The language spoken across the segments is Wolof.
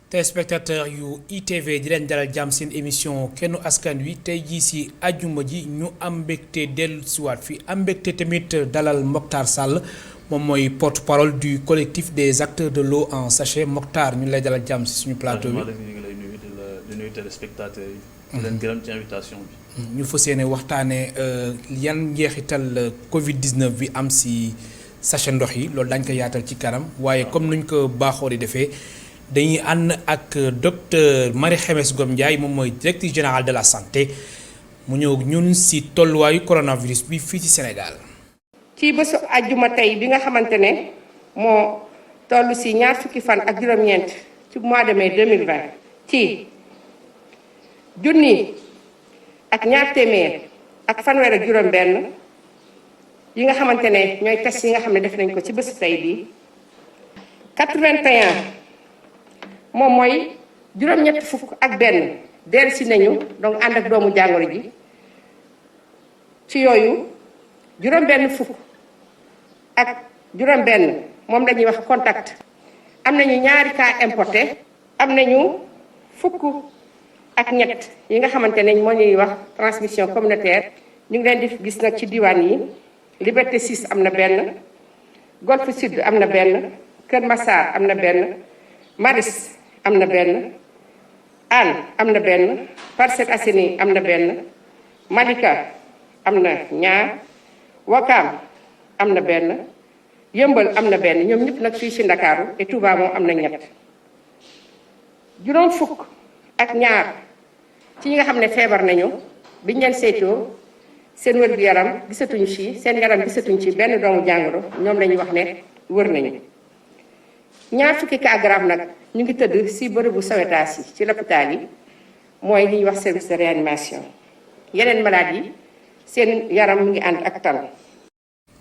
téléspectateur yu ITV di leen dalal jàmm seen émission kennu askan wi tey jii si àjjuma ji ñu am mbégte dellu siwaat fi am mbégte tamit dalal Moctar Sall moom mooy porte-parole du collectif des acteurs de l'eau en sachet. Moctar ñu lay dalal jàmm si suñu plateau bi. ñu ngi lay nuyu di nuyu téléspectateurs yi. di leen gërëm ci invitation bi. ñu fas yéene waxtaanee yan njeexital Covid 19 bi am si sachet ndox yi loolu dañ ko yaatal ci kanam waaye comme nuñ ko baaxoo di defee. dañuy ànd ak docteur Marie Khemesse Ngom Ndiaye moom mooy directrice générale de la santé mu ñëw ñun si tolluwaayu coronavirus bi fii ci Sénégal. ci bésu àjjuma tey bi nga xamante ne moo toll si ñaar fukki fan ak juróom-ñeent ci mois de mai 2020 ci junni ak ñaar téeméer ak fanweer ak juróom-benn yi nga xamante ne ñooy test yi nga xam ne def nañ ko ci bésu tey bi 81. moom mooy juróom-ñett fukk ak benn dellusi nañu donc ànd ak doomu jàngoro ji ci yooyu juróom-benn fukk ak juróom-benn moom la ñuy wax contact. am nañu ñaari cas importé am nañu fukk ak ñett yi nga xamante ne moo ñuy wax transmission communautaire ñu ngi leen di gis nag ci diwaan yi Liberté 6 am na benn Golf Sud am na benn Kër Massar am na benn Maris am na benn Hann am na benn Parcelles Assainies am na benn Malika am na ñaar Ouakam am na benn Yëmbal am na benn ñoom ñëpp nag fii ci Ndakaaru et Touba moom am na ñett juróom fukk ak ñaar ci ñi nga xam ne feebar nañu biñ leen saytoo seen wér-gu-yaram gisatuñu ci seen yaram gisatuñu ci benn doomu jàngoro ñoom lañuy wax ne wër nañu ñaar fukki cas grave nag ñu ngi tëdd ci bërëbu sawetaas yi ci l'hôpital yi mooy li ñuy wax service de réanimation yeneen malade yi seen yaram mu ngi ànd ak tan.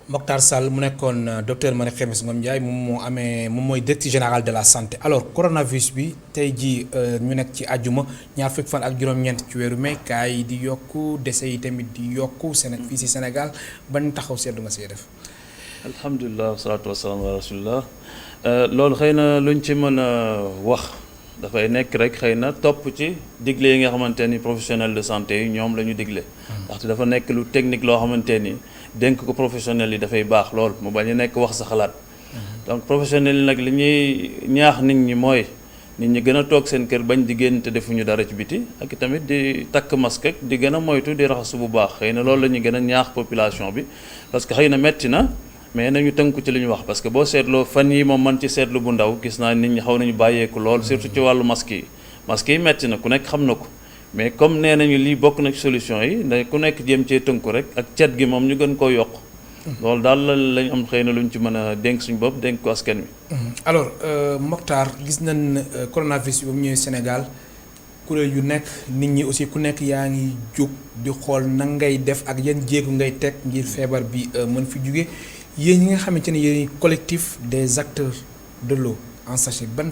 Moctar Sall mu nekkoon docteur Marie Khemesse Ngom Ndiaye moom mooy directeur général de la santé. alors coronavirus bi tey jii ñu nekk ci àjjuma ñaar fukki fan ak juróom-ñeent ci weeru mai cas yi di yokku décès yi tamit di yokku fii ci Sénégal ban taxaw seetlu nga see def. alhamdulilah wasalaatu wasalaam ala rasulillah. loolu xëy na luñ ci mën a wax dafay nekk rek xëy na topp ci digle yi nga xamante ni professionnel de santé yi ñoom la ñu digle. ndaxte dafa nekk lu technique loo xamante ni dénk ko professionnel yi dafay baax lool mu bañ a nekk wax sa xalaat. donc professionnel yi nag li ñuy ñaax nit ñi mooy nit ñi gën a toog seen kër bañ di génn te defuñu dara ci biti ak tamit di takk masque ak di gën a moytu di raxasu bu baax xëy na loolu la ñuy gën a ñaax population bi parce que xëy na metti na. mais nañu tënku ci li ñu wax parce que boo seetloo fan yi moom man ci seetlu bu ndaw gis naa nit ñi xaw nañu bàyyeeku lool surtout ci wàllu masque yi metti na ku nekk xam na ko mais comme nee nañu lii bokk na ci solution yi ne ku nekk jéem cee tënku rek ak cet gi moom ñu gën koo yokk loolu daal lañ am xëy na lu ñu ci mën a dénk suñu bopp dénk ko askan wi. alors Moctar gis nañ coronavirus bi ba mu ñëwee Sénégal kuréel yu nekk nit ñi aussi ku nekk yaa ngi jóg di xool nan ngay def ak yan jéego ngay teg ngir feebar bi mën fi jóge yéen ñi nga xamante ne yéen collectif des acteurs de l'eau en sachet ban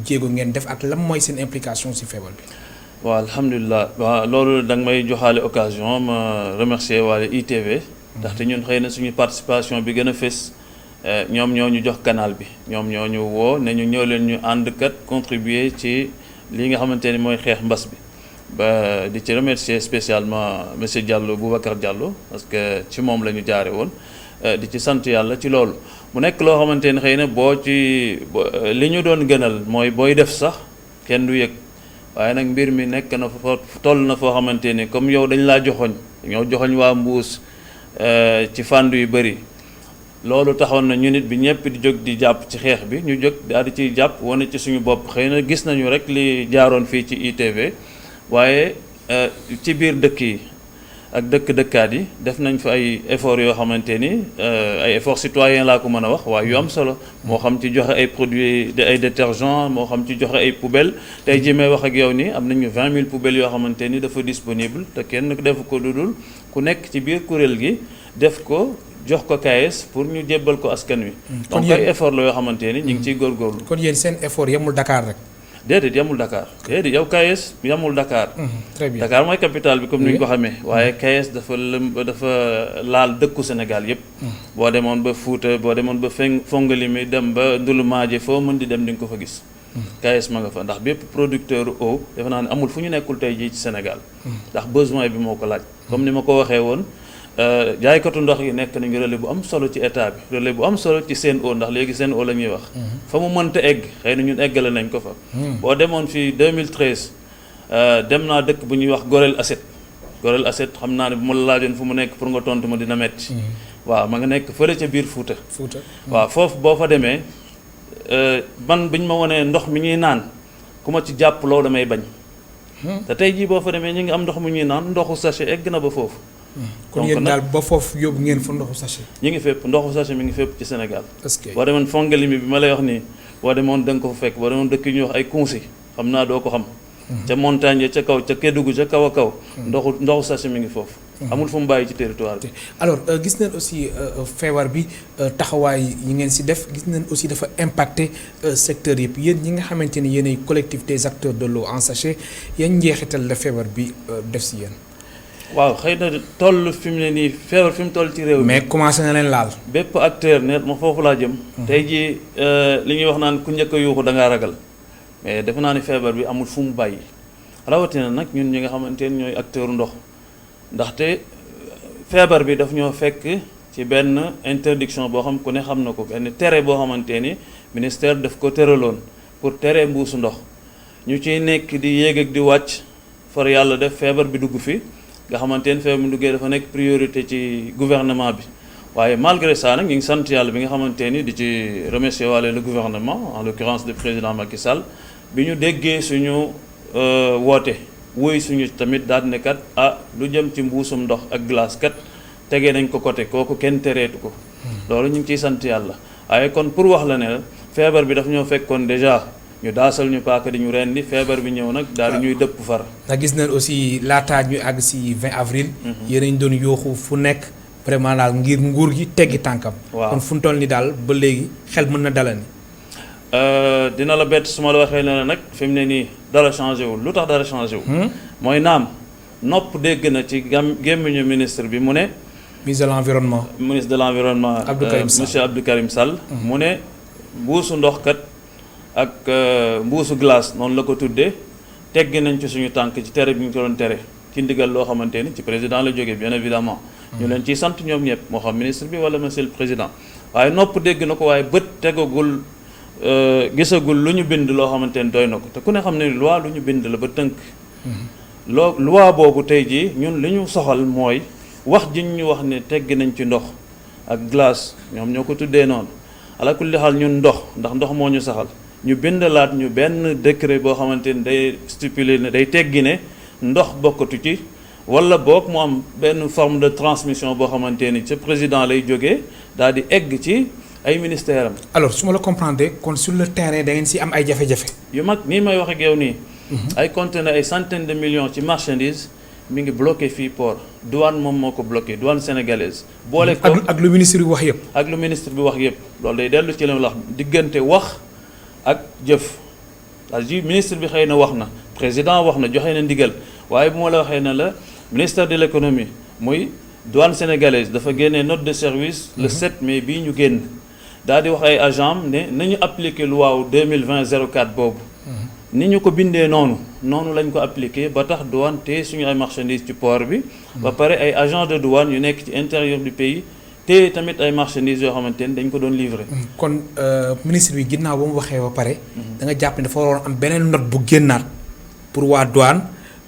jéego ngeen def ak lan mooy seen implication ci feebar bi. waaw alhamdulilah waaw loolu da nga may joxaale occasion ma remercier waale ITV. ndaxte ñun xëy na suñu participation bi gën a fës ñoom ñoo ñu jox canal bi ñoom ñoo ñu woo ne ñu ñëw leen ñu ànd kat contribuer ci li nga xamante ni mooy xeex mbas bi. ba di ci remercier spécialement monsieur Diallo Boubacar Diallo parce que ci moom la ñu jaare woon. di ci sant yàlla ci loolu mu nekk loo xamante ni xëy na boo ci li ñu doon gënal mooy booy def sax kenn du yëg waaye nag mbir mi nekk na fa toll na foo xamante ni comme yow dañ laa joxoñ ñoo joxoñ waa mbuus ci fànn yu bëri loolu taxoon na ñu nit bi ñëpp di jóg di jàpp ci xeex bi ñu jóg daal di ciy jàpp wane ci suñu bopp xëy na gis nañu rek li jaaroon fii ci ITV waaye ci biir dëkk yi ak dëkkaat yi def nañ fa ay efforts yoo xamante ni ay efforts citoyens laa ko mën a wax waaye yu am solo moo xam ci joxe ay produits ay détergents moo xam ci joxe ay poubelles tey jii may wax ak yow nii am nañu 20 000 poubelles yoo xamante ni dafa disponible te kenn defu ko lu dul ku nekk ci biir kuréel gi def ko jox ko KS pour ñu jébbal ko askan wi. donc ay effort la yoo xamante ni ñu ngi ciy góorgóorlu. kon yéen seen effort yemul Dakar rek. déedéet yamul Dakar déedéet yow KS yamul Dakar. très bien Dakar mooy capitale bi comme ni ñu ko xamee. waaye KS dafa laal dëkku Sénégal yépp boo demoon ba Fuuta boo demoon ba Fongolimbi dem ba Ndulumaaje foo mën di dem di nga ko fa gis. KS ma nga fa ndax bépp producteur eau defe naa ne amul fu ñu nekkul tey jii ci Sénégal ndax besoin bi moo ko laaj comme ni ma ko waxee woon jaaykatu ndox yi nekk nañu relais bu am solo ci état bi relais bu am solo ci Sen'Eau ndax léegi Sen'Eau la ñuy wax fa mu mënta egg xëy na ñun eggale nañ ko fa boo demoon fii 2013 dem naa dëkk bu ñuy wax Gorel Asset xam naa ne bu ma la laajoon fu mu nekk pour nga tontu ma dina metti waaw ma nga nekk fële ca biir Fuuta waaw foofu boo fa demee man biñ ma wonee ndox mi ñuy naan ku ma ci jàpp loolu damay bañ te tey jii boo fa demee ñu ngi am ndox mu ñuy naan ndoxu sachet egg na ba foofu kon yéen daal ba foofu yóbbu ngeen fa ndoxu sachet ñu ngi fépp ndoxu sachet mi ngi fépp ci Sénégal est-ce que boo demoon Fongolimbi bi ma lay wax nii boo demoon da nga ko fa fekk boo demoon dëkk yu ñuy wax ay Kounsi xam naa doo ko xam ca montagne ya ca kaw ca Kédougou ca kaw a kaw ndoxu sachet mi ngi foofu amul fu mu bàyyi ci territoire bi alors gis nañ aussi feebar bi taxawaay yi ngeen si def gis nañ aussi dafa impacté secteur yëpp yéen ñi nga xamante ni yéen ay collectif des acteurs de l'eau en sachet yan njeexital la feebar bi def si yéen waaw xëy na toll fi mu ne nii feebar fi mu toll ci réew mi mais commencé na leen laal bépp acteur ne ma foofu laa jëm tey jii li ñuy wax naan ku njëkk a yuuxu da ngaa ragal mais defe naa ni feebar bi amul fu mu bàyyi rawatina nag ñun ñi nga xamante ni ñooy acteur ndox ndaxte feebar bi daf ñoo fekk ci benn interdiction boo xam ku ne xam na ko benn tere boo xamante ni ministère daf ko tëraloon pour tere mbuusu ndox ñu ciy nekk di yéeg ak di wàcc far yàlla def feebar bi dugg fi nga xamante ni feebar bi duggee dafa nekk priorité ci gouvernement bi waaye malgré ça nag ñu ngi sant yàlla bi nga xamante ni di ci remercier waale le gouvernement en l'occurrence le président Macky Sall bi ñu déggee suñu woote wuy suñu tamit daal ne kat lu jëm ci mbuusum ndox ak glace kat tegee nañ ko côté kooku kenn tereetu ko loolu ñu ngi ciy sant yàlla waaye kon pour wax la ne feebar bi daf ñoo fekkoon déjà ñu daasal ñu paaka di ñu rendi feebar bi ñëw nag daal di ñuy dëpp far ndax gis nañ aussi laataa ñu àgg si 20 avril yéen a ñu doon yooxu fu nekk vraiment daal ngir nguur gi teggi tànkam kon fu mu toll ni daal ba léegi xel mën na dala ni dina la bett su ma la waxee ne la nag fi mu ne nii dara changé wul lu tax dara changé wul mooy naam nopp dégg na ci gémmiñu ministre bi mu ne ministre de l'environnement ministre de l'environnement monsieur Abdou Karim Sall mu ne mbuusu ndox kat ak mbuusu glace noonu la ko tuddee teggi nañ ci suñu tànk ci tere bi ñu ko doon tere ci ndigal loo xamante ni ci président la jógee bien évidemment ñu leen ciy sant ñoom ñëpp moo xam ministre bi wala monsieur le président waaye nopp dégg na ko waaye bët tegagul gisagul lu ñu bind loo xamante ni doy na ko te ku ne xam ne loi lu ñu bind la ba tënk loi boobu tey jii ñun li ñu soxal mooy wax ji ñu wax ne teggi nañ ci ndox ak glace ñoom ñoo ko tuddee noonu ala kulli xaal ñun ndax ndox moo ñu saxal ñu bindalaat ñu benn décret boo xamante ni day stipuler ne day teggi ne ndox bokkatu ci wala boog mu am benn forme de transmission boo xamante ni ca président lay jógee daal di egg ci ay ministère am. alors su ma la comprendre kon sur le terrain da ngeen si am ay jafe-jafe. yu mag nii may wax ak yow nii. ay conteneurs ay centaines de millions ci marchandises mi ngi bloqué fii port douane moom moo ko bloqué douane sénégalaise. boole ko ak lu ministre bi wax yëpp. ak lu ministre bi wax yëpp loolu day dellu ci la wax diggante wax ak jëf parce que ministre bi xëy na wax na président wax na joxe na ndigal waaye bu ma la waxee ne la ministère de l'économie muy douane sénégalaise dafa génnee note de service le 7 mai bii ñu génn. daal di wax ay agent ne nañu appliquer loi wu 2020-04 boobu ni ñu ko bindee noonu lañ ko appliquer ba tax douane te suñu ay marchandises ci port bi ba pare ay agents de douane yu nekk ci intérieur du pays te tamit ay marchandises yoo xamante ni dañ ko doon livrer. kon ministre bi ginnaaw ba mu waxee ba pare da nga jàpp ne dafa waroon am beneen note bu génnaat pour waa douane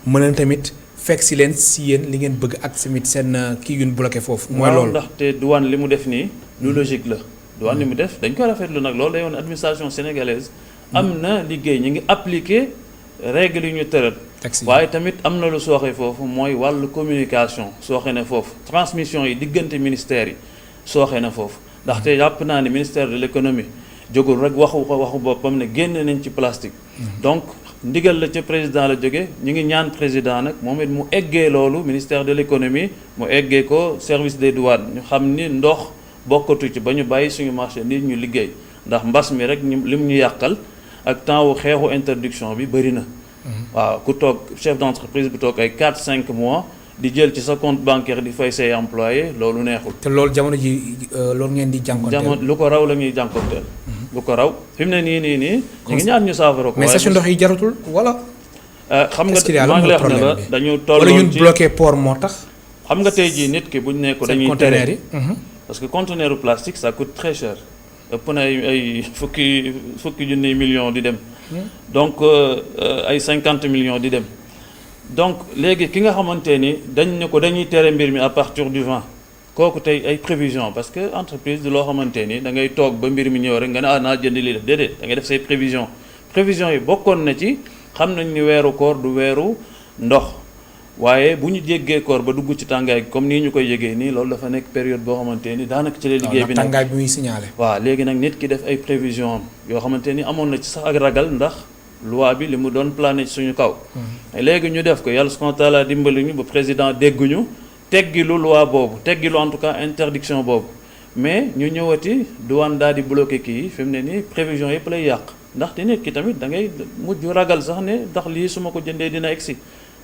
mën na tamit fekk si leen si yéen li ngeen bëgg ak tamit seen kii yu ñu bloqué foofu. mooy loolu ndaxte douane li mu def nii lu logique la. douane li mu def dañ ko rafetlu nag loolu day woon administration sénégalaise am na liggéey ñu ngi appliquer règles yu ñu tëral waaye tamit am na lu sooxe foofu mooy wàllu communication sooxe na foofu transmission yi diggante ministères yi sooxe na foofu ndaxte jàpp naa ne ministère de l'économie jógul rek waxu boppam ne génn nañ ci plastique donc ndigal la ca président la jóge ñu ngi ñaan président nag moom it mu eggee loolu ministère de l'économie mu eggee ko service des douanes ñu xam ni ndox bokkatu ci ba ñu bàyyi suñu marché nit ñu liggéey ndax mbas mi rek lim ñu yàqal ak temps wu xeexu interdiction bi bëri na waaw ku toog chef d'entreprise bu toog ay 4-5 mois di jël ci sa compte bancaire di fay say employé loolu neexul te loolu jamono ji loolu ngeen di jànkonteel jamono lu ko raw la ñuy jànkonteel bu ko raw fi mu ne nii ñu ngi ñaan ñu saafara ko. mais sachet ndox yi jaratul wala. xam nga maa ngi lay wax ne la dañu tolloon wala ñun bloqué port moo tax. xam nga tey jii nit ki bu ñu ne ko dañuy tere parce que conteneur plastique ça coûte très cher ëpp na ay fukki junni millions di dem. donc ay 50 millions di dem. donc léegi ki nga xamante ni dañ ne ko dañuy tere mbir mi à partir du 20 kooku tey ay prévision parce que entreprise du loo xamante ni da ngay toog ba mbir mi ñëw rek nga ne naa jënd lii def déedéet da ngay def say prévision yi bokkoon na ci xam nañ ni weeru koor du weeru ndox waaye bu ñu jéggee koor ba dugg ci tàngaay comme nii ñu koy yégee nii loolu dafa nekk période boo xamante ni daanaka ci la liggéey bi nag tàngaay bi muy signalé. waaw léegi nag nit ki def ay prévision am yoo xamante ni amoon na ci sax ak ragal ndax loi bi li mu doon plané ci suñu kaw. léegi ñu def ko yàlla subhanahu wa taala dimbali ñu ba président dégguñu teggilu loi boobu teggilu en tout cas interdiction boobu mais ñu ñëwati douane daal di bloqué kii fi mu ne nii prévision yëpp lay yàq ndaxte nit ki tamit da ngay mujj ragal sax ne ndax lii su ma ko jëndee dina egsi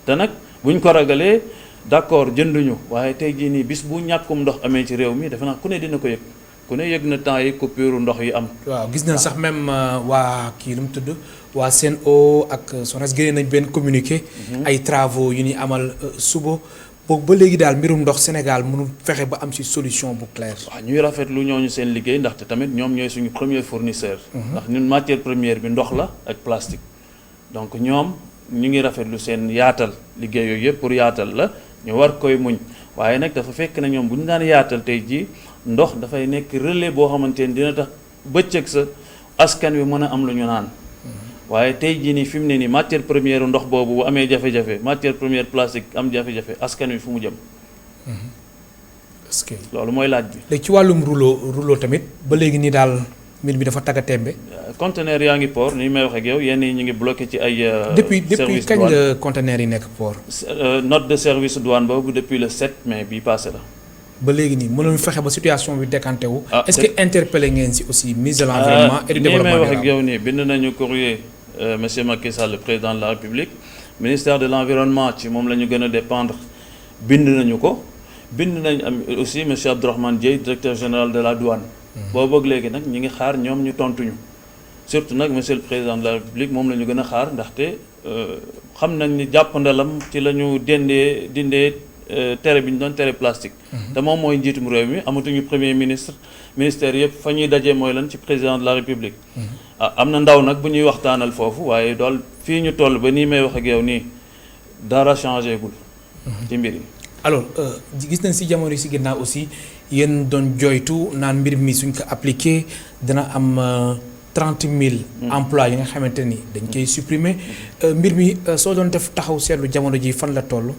te nag buñ ko ragalee d'accord jënduñu waaye tey jii nii bis bu ñàkkum ndox amee ci réew mi defe naa ku ne dina ko yëg ku ne yëg na temps yi coupure ndox yi am. waaw gis nañ sax même waa kii lu mu tudd waa Sen'Eau ak SONES génne nañ benn communiqué. ay travaux yu ñuy amal suba boobu ba léegi daal mbirum ndox Sénégal mënul fexe ba am ci solution bu claire. waaw ñuy rafetlu ñooñu seen liggéey ndaxte tamit ñoom ñooy suñu premier fournisseur. ndax ñun matière première bi ndox la ak plastique. donc ñoom ñu ngi rafetlu seen yaatal liggéey yooyu yëpp pour yaatal la ñu war koy muñ waaye nag dafa fekk na ñoom bu ñu daan yaatal tey jii ndox dafay nekk relais boo xamante ni dina tax bëccëg sa askan wi mën a am lu ñu naan. waaye tey jii nii fi mu ne nii matière première ndox boobu bu amee jafe-jafe matière première plastique am jafe-jafe askan wi fu mu jëm. est-ce que loolu mooy laaj bi. léegi ci wàllum rouleau tamit ba léegi nii daal mbir mi dafa tagga tembe. conteneur yaa ngi port ni may wax ak yow yenn yi ñu ngi bloqué ci ay. depuis kañ la conteneur yi nekk port. note de service douane boobu depuis le 7 mai bii passé la. ba léegi nii mënuñu fexe ba situation bi décanté wu. est-ce que interpellé ngeen si aussi ministre de l'environnement et du développement durable. ni may wax ak yow nii bind nañu courrier monsieur Macky Sall le président de la République ministère de l'environnement ci moom la ñu gën a dépendre bind nañu ko bind nañu am aussi monsieur Abdourahmane Dieye directeur général de la douane. boobu ak léegi nag ñi ngi xaar ñoom ñu tontuñu surtout nag monsieur le président de la République moom la ñu gën a xaar ndaxte xam nañ ni jàppandalam ci la ñu dindee tere bi ñu doon tere plastique. te moom mooy njiitum réew mi amatuñu premier ministre ministère yëpp fa ñuy dajee mooy lan ci président de la République. am na ndaw nag bu ñuy waxtaanal foofu waaye dool fii ñu toll ba nii may wax ak yow nii dara changé gul. ci mbir yi. alors gis nañ si jamono yi si ginnaaw aussi yéen doon joytu naan mbir mi suñ ko appliqué dana am 30 000 emplois yi nga xamante ni dañ koy supprimer mbir mi soo doon def taxaw seetlu jamono ji fan la toll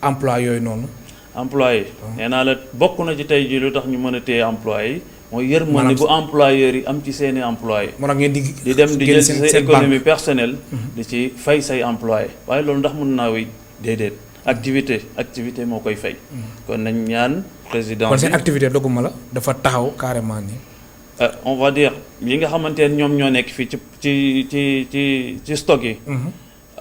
emploi yooyu noonu. employé nee naa la bokk na ci tey jii lu tax ñu mën a téye employé yi mooy yërmande bu employeurs yi am ci seeni employé moo tax ngeen di dem di jël sa économie personnelle di ci fay say employé waaye loolu ndax mën naa wéy déedéet activité moo koy fay kon nañ ñaan président kon seen activité doguma la dafa taxaw carrément ni on va dire yi nga xamante ne ñoom ñoo nekk fii ci stock yi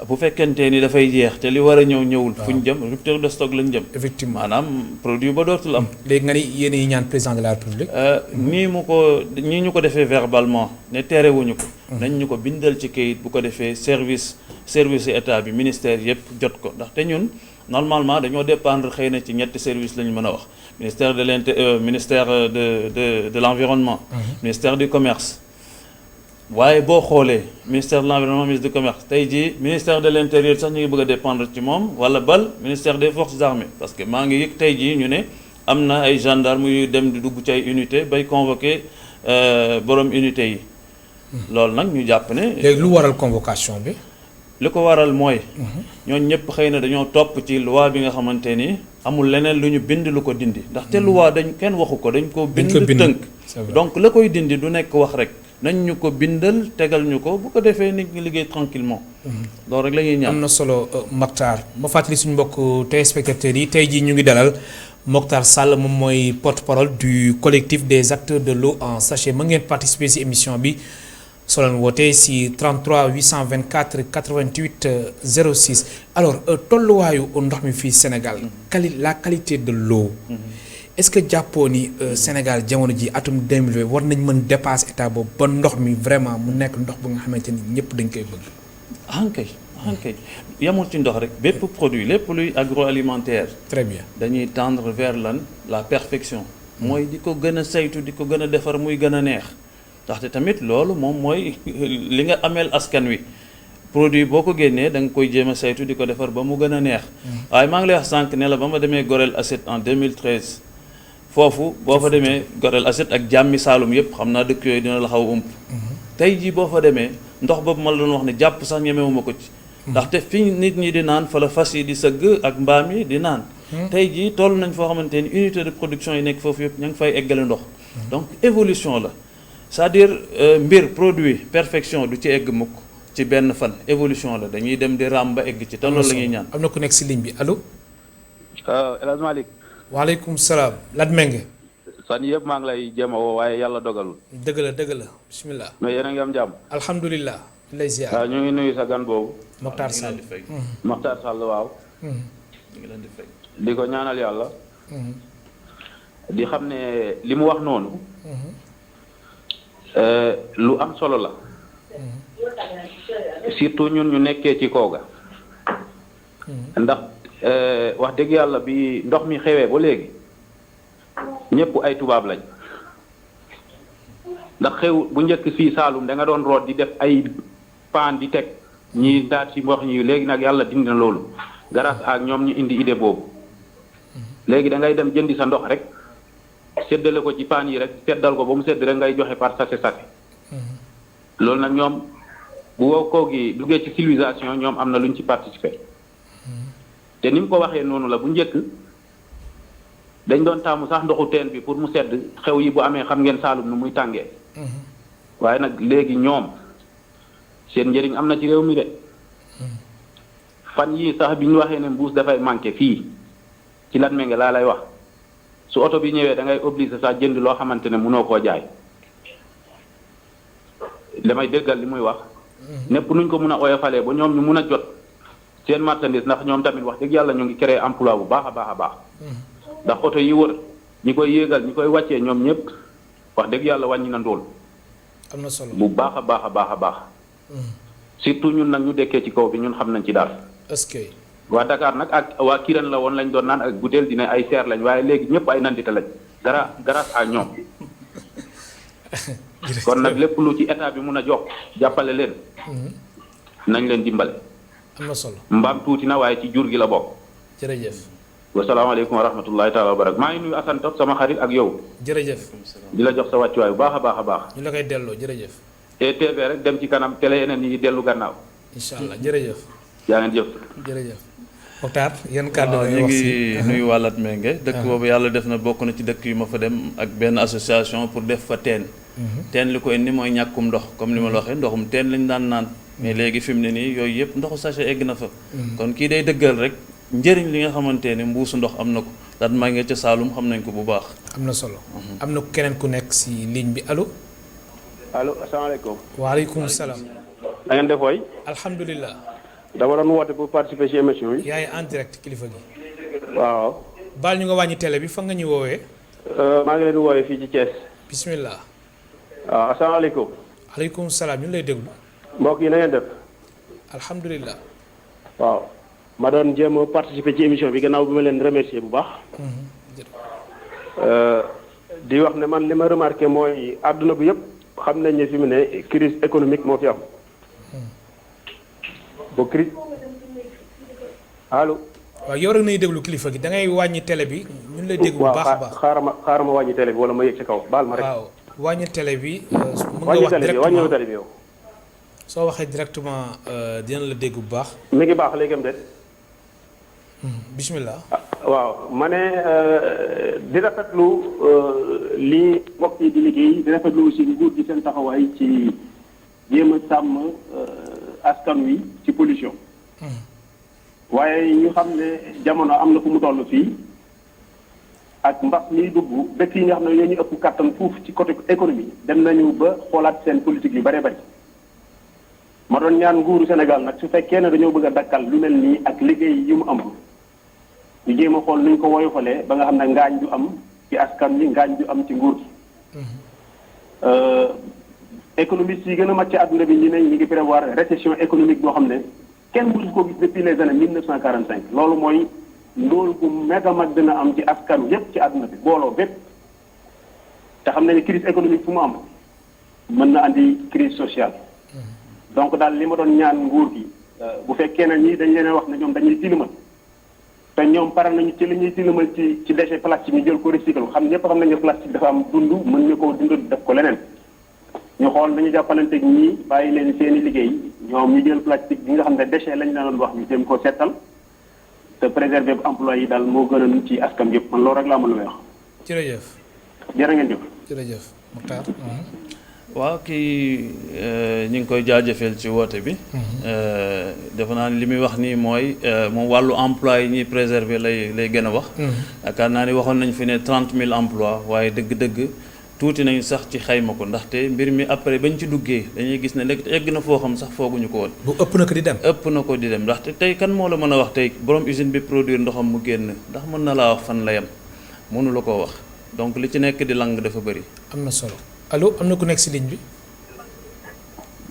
bu fekkente ni dafay jeex te li war a ñëwul fu ñu jëm rupture de stock lañ jëm effectivement maanaam produit ba dootul am léegi nga ni yéen yi ñaan président de la République nii ñu ko defee verbalement ne terewuñu ko nañ ñu ko bindal ci kayit bu ko defee service état bi ministère yëpp jot ko ndaxte ñun normalement dañoo dépendre xëy na ci ñetti service la ñu mën a wax ministère de l'environnement ministère du commerce waaye boo xoolee ministère de l'environnement ministre du commerce tey jii ministère de l'intérieur sax ñu ngi bëgg a dépendre ci moom wala ministère des forces armées parce que maa ngi yëg tey jii ñu ne am na ay gendarme yu dem di dugg ci ay unité bay convoqué borom unité yi loolu nag ñu jàpp ne léegi lu waral convocation bi li ko waral mooy ñooñu ñëpp xëy na dañoo topp ci loi bi nga xamante ni amul leneen lu ñu bind lu ko dindi ndaxte loi kenn waxu ko dañ ko bind tënk donc la koy dindi du nekk wax rek nañ ñu ko bindal tegal ñu ko bu ko defee nit ñi liggéey tranquillement loolu rek la ñuy ñaan. am na solo Mactar ma fàttali suñu mbokk téléspectateurs yi tey jii ñu ngi dalal Mactar Sall moom mooy porte-parole du collectif des acteurs de l'eau en sachet ma ngeen participer ci émission bi soo leen wootee ci 33 824 88 06 alors tolluwaayu ndox mi fii Sénégal la qualité de l'eau est-ce que jàppoo ni Sénégal jamono ji atum 2020 war nañ mën dépasser état boobu ba ndox mi vraiment mu nekk ndox bu nga xamante ni ñëpp dañ koy bëgg. ankay yamul ci ndox rek bépp produit lépp luy agroalimentaire. très bien dañuy tendre vers la perfection. mooy di ko gën a saytu di ko gën a defar muy gën a neex ndaxte tamit loolu moom mooy li nga ameel askan wi produit boo ko génnee da nga koy jéem a saytu di ko defar ba mu gën a neex. waaye maa ngi lay wax sànq ne la ba ma demee Gorel Asset en 2013 foofu boo fa demee Gorel Asset ak jàmmi Saalum yëpp xam naa dëkk yooyu dina la xaw ump. tey jii boo fa demee ndox boobu ma la doon wax ne jàpp sax ñemewuma ko ci. ndaxte fi nit ñi di naan fa la fas yi di sëgg ak mbaam yi di naan. tey jii toll nañ foo xamante ni unité de production yi nekk foofu yëpp ña ngi fay eggale ndox. donc évolution la c'est-à-dire mbir produit perfection du ci egg mukk ci benn fan évolution la dañuy dem di raam ba egg ci te loolu la ñuy ñaan. am na ku nekk si ligne bi allo. El Hadj Malick. waaleykum salaam. Lat Menge. fan yëpp maa ngi lay jéem a woo waaye yàlla dogalul. dëgg la bismillah. mais yéen a ngi am jàmm. alhamdulilah. lay ziar waaw ñu ngi nuyu sa gan boobu. Mokhtar Sall. Mokhtar Sall waaw. ñu ngi leen di fay. di ko ñaanal yàlla. di xam ne li mu wax noonu. lu am solo la. surtout ñun ñu nekkee ci kaw ga. ndax wax dëgg yàlla bi ndox mi xewee ba léegi ñëpp ay tubaab lañ. ndax xew bu njëkk fii Saalum da nga doon root di def ay paan di teg ñi daal ci wax ñi léegi nag yàlla dindi na loolu grâce ak ñoom ñu indi idée boobu léegi da ngay dem jëndi sa ndox rek séddale ko ci paan yi rek seddal ko ba mu sedd rek ngay joxe par sachet loolu nag ñoom bu woo koo gi duggee ci civilisation ñoom am na lu ñu ci participer te ni mu ko waxee noonu la bu njëkk dañ doon taamu sax ndoxu teen bi pour mu sedd xew yi bu amee xam ngeen Saalum nu muy tàngee waaye nag léegi ñoom seen njëriñ am na ci réew mi de fan yii sax bi ñu waxee ne mbuus dafay manqué fii ci Lat Menge laa lay wax su oto bi ñëwee da ngay obligé sax jënd loo xamante ne mënoo koo jaay damay déggal li muy wax népp nuñ ko mun a oyofalee ba ñoom ñu mun a jot seen marchandise ndax ñoom tamit wax dëgg yàlla ñu ngi créer emploi bu baax a baax a baax ndax oto yi wër ñi koy yéegal ñi koy wàccee ñoom ñëpp wax dëgg yàlla wàññi na ndóol am na solo bu baax a baax a baax a baax surtout ñun nag ñu dekkee ci kaw bi ñun xam nañ ci daal. est-ce que. waa Dakar nag ak waa Kirène la woon lañ doon naan ak butéel dina ay seer lañ waaye léegi ñëpp ay nandite lañ grâce à ñoom. kon nag lépp lu ci état bi mun a jox jàppale leen. nañ leen dimbale. am na solo mbaam tuuti na waaye ci jur gi la bokk. jërëjëf. wasalaamaaleykum wa rahmatullahi taala wa barak maa ngi nuyu Assane Top sama xarit ak yow. jërëjëf. di la jox sa wàccuwaay bu baax a baax a baax. ñu la koy delloo jërëjëf. TV rek dem ci kanam télé yeneen yi dellu gannaaw. incha allah jërëjëf. yaa ngeen jëf. jërëjëf. Mokhtar yan kàddu waaw ngay ñu wax ngi si nuyu waa Lat Menge dëkk boobu yàlla def na bokk na ci dëkk yu ma fa dem ak benn association pour def fa teen teen li ko indi mooy ñàkkum ndox comme ni ma la waxee ndoxum teen lañ daan naan mais léegi fi mu ne nii yooyu yëpp ndoxu sachet egg na fa kon kii day dëggal rek njëriñ li nga xamante ne mbuusu ndox am na ko Lat Menge ca Saalum xam nañ ko bu baax. am na solo. am na keneen ku nekk si ligne bi allo. allo asalaamaaleykum. waaleykum salaam. da ngeen def waay. alhamdulilah. dama doon woote pour participer ci émission yi. yaa ngi en direct kilifa gi. waaw. baal ñu nga wàññi télé bi fa nga ñu woowee. maa ngi leen di woowee fii ci Thiès. bismillah. waaw asalaamaaleykum. aleykum salaam ñu ngi lay déglu. mbokk yi na ngeen def. alhamdulilah. waaw. ma doon jéem a participer ci émission bi gannaaw bi ma leen remercier bu baax. di wax ne man li ma remarqué mooy àdduna bi yëpp xam nañ ne fi mu ne crise économique moo fi am. ba crise allo. waaw yow rek nañu déglu kilifa gi da ngay wàññi télé bi ñu ngi lay déglu bu baax a baax. xaaral ma wàññi télé bi wala ma yëg ci kaw baal ma rek. waaw wàññi télé bi. mën nga wàññi wax télé bi wàññi directement télé bi yow. soo waxee directement dina la dégg bu baax. mi ngi baax léegi am de. bismillah. waaw ma ne di rafetlu li mbokk yi di liggéey di rafetlu aussi nguur gi seen taxawaay ci jéem a sàmm askan wi ci pollution. waaye ñu xam ne jamono am na fu mu toll fii ak mbas miy dugg dëkk yi nga xam ne ñoo ñu ëpp kattan fuuf ci côté économie dem nañu ba xoolaat seen politique yu bëree bëri. ma doon ñaan nguuru Sénégal nag su fekkee ne dañoo bëgg a dakkal lu mel nii ak liggéey yi mu am. ñu jéem a xool nuñ ko woyofalee ba nga xam ne ngaañ du am ci askan wi ngaañ bi am ci nguur gi. économistes yi gën a mag ci àdduna bi ñu ngi prévoir récession économique boo xam ne kenn mësu ko gis depuis les années 1945 loolu mooy ndóol gu méga mag dina am ci askan yépp ci àdduna bi booloo bépp te xam ne ni crise économique fu mu am mën na andi crise sociale. donc daal li ma doon ñaan nguur gi bu fekkee ne ñii dañ leen wax ne ñoom dañuy tilimal te ñoom pare nañu ci li ñuy tilimal ci déchet plastique ñu jël ko recycle xam ñëpp xam nañu ne plastique dafa am dund mën ñu koo dund def ko leneen ñu xool nañu jàppalanteeg ñii bàyyi leen seen i liggéey ñoom ñu jël plastique bi nga xam ne déchet lañ la doon wax ñu dem ko settal te préserver bu emploi yi daal moo gën a ci askan yëpp man loolu rek laa mën a wax. jërëjëf. jërë ngeen jëf. jërëjëf Mokhtar. waaw kii ñu ngi koy jaajëfeel ci woote bi. defe naa ni li muy wax nii mooy moom wàllu emploi yi ñuy préserver lay gën a wax. yaakaar naa ni waxoon nañ fi ne 30 000 emplois waaye dëgg-dëgg tuuti nañu sax ci xayma ko ndaxte mbir mi après bañ ci duggee dañuy gis ne léegi egg na foo xam sax fooguñu ko woon. bu ëpp na ko di dem. ëpp na ko di dem ndaxte tey kan moo la mën a wax tey borom usine bi produire ndoxam mu génn ndax mën na laa wax fan la yem mënu la koo wax donc li ci nekk di lang dafa bëri. am na solo. allo am na ku nekk si ligne bi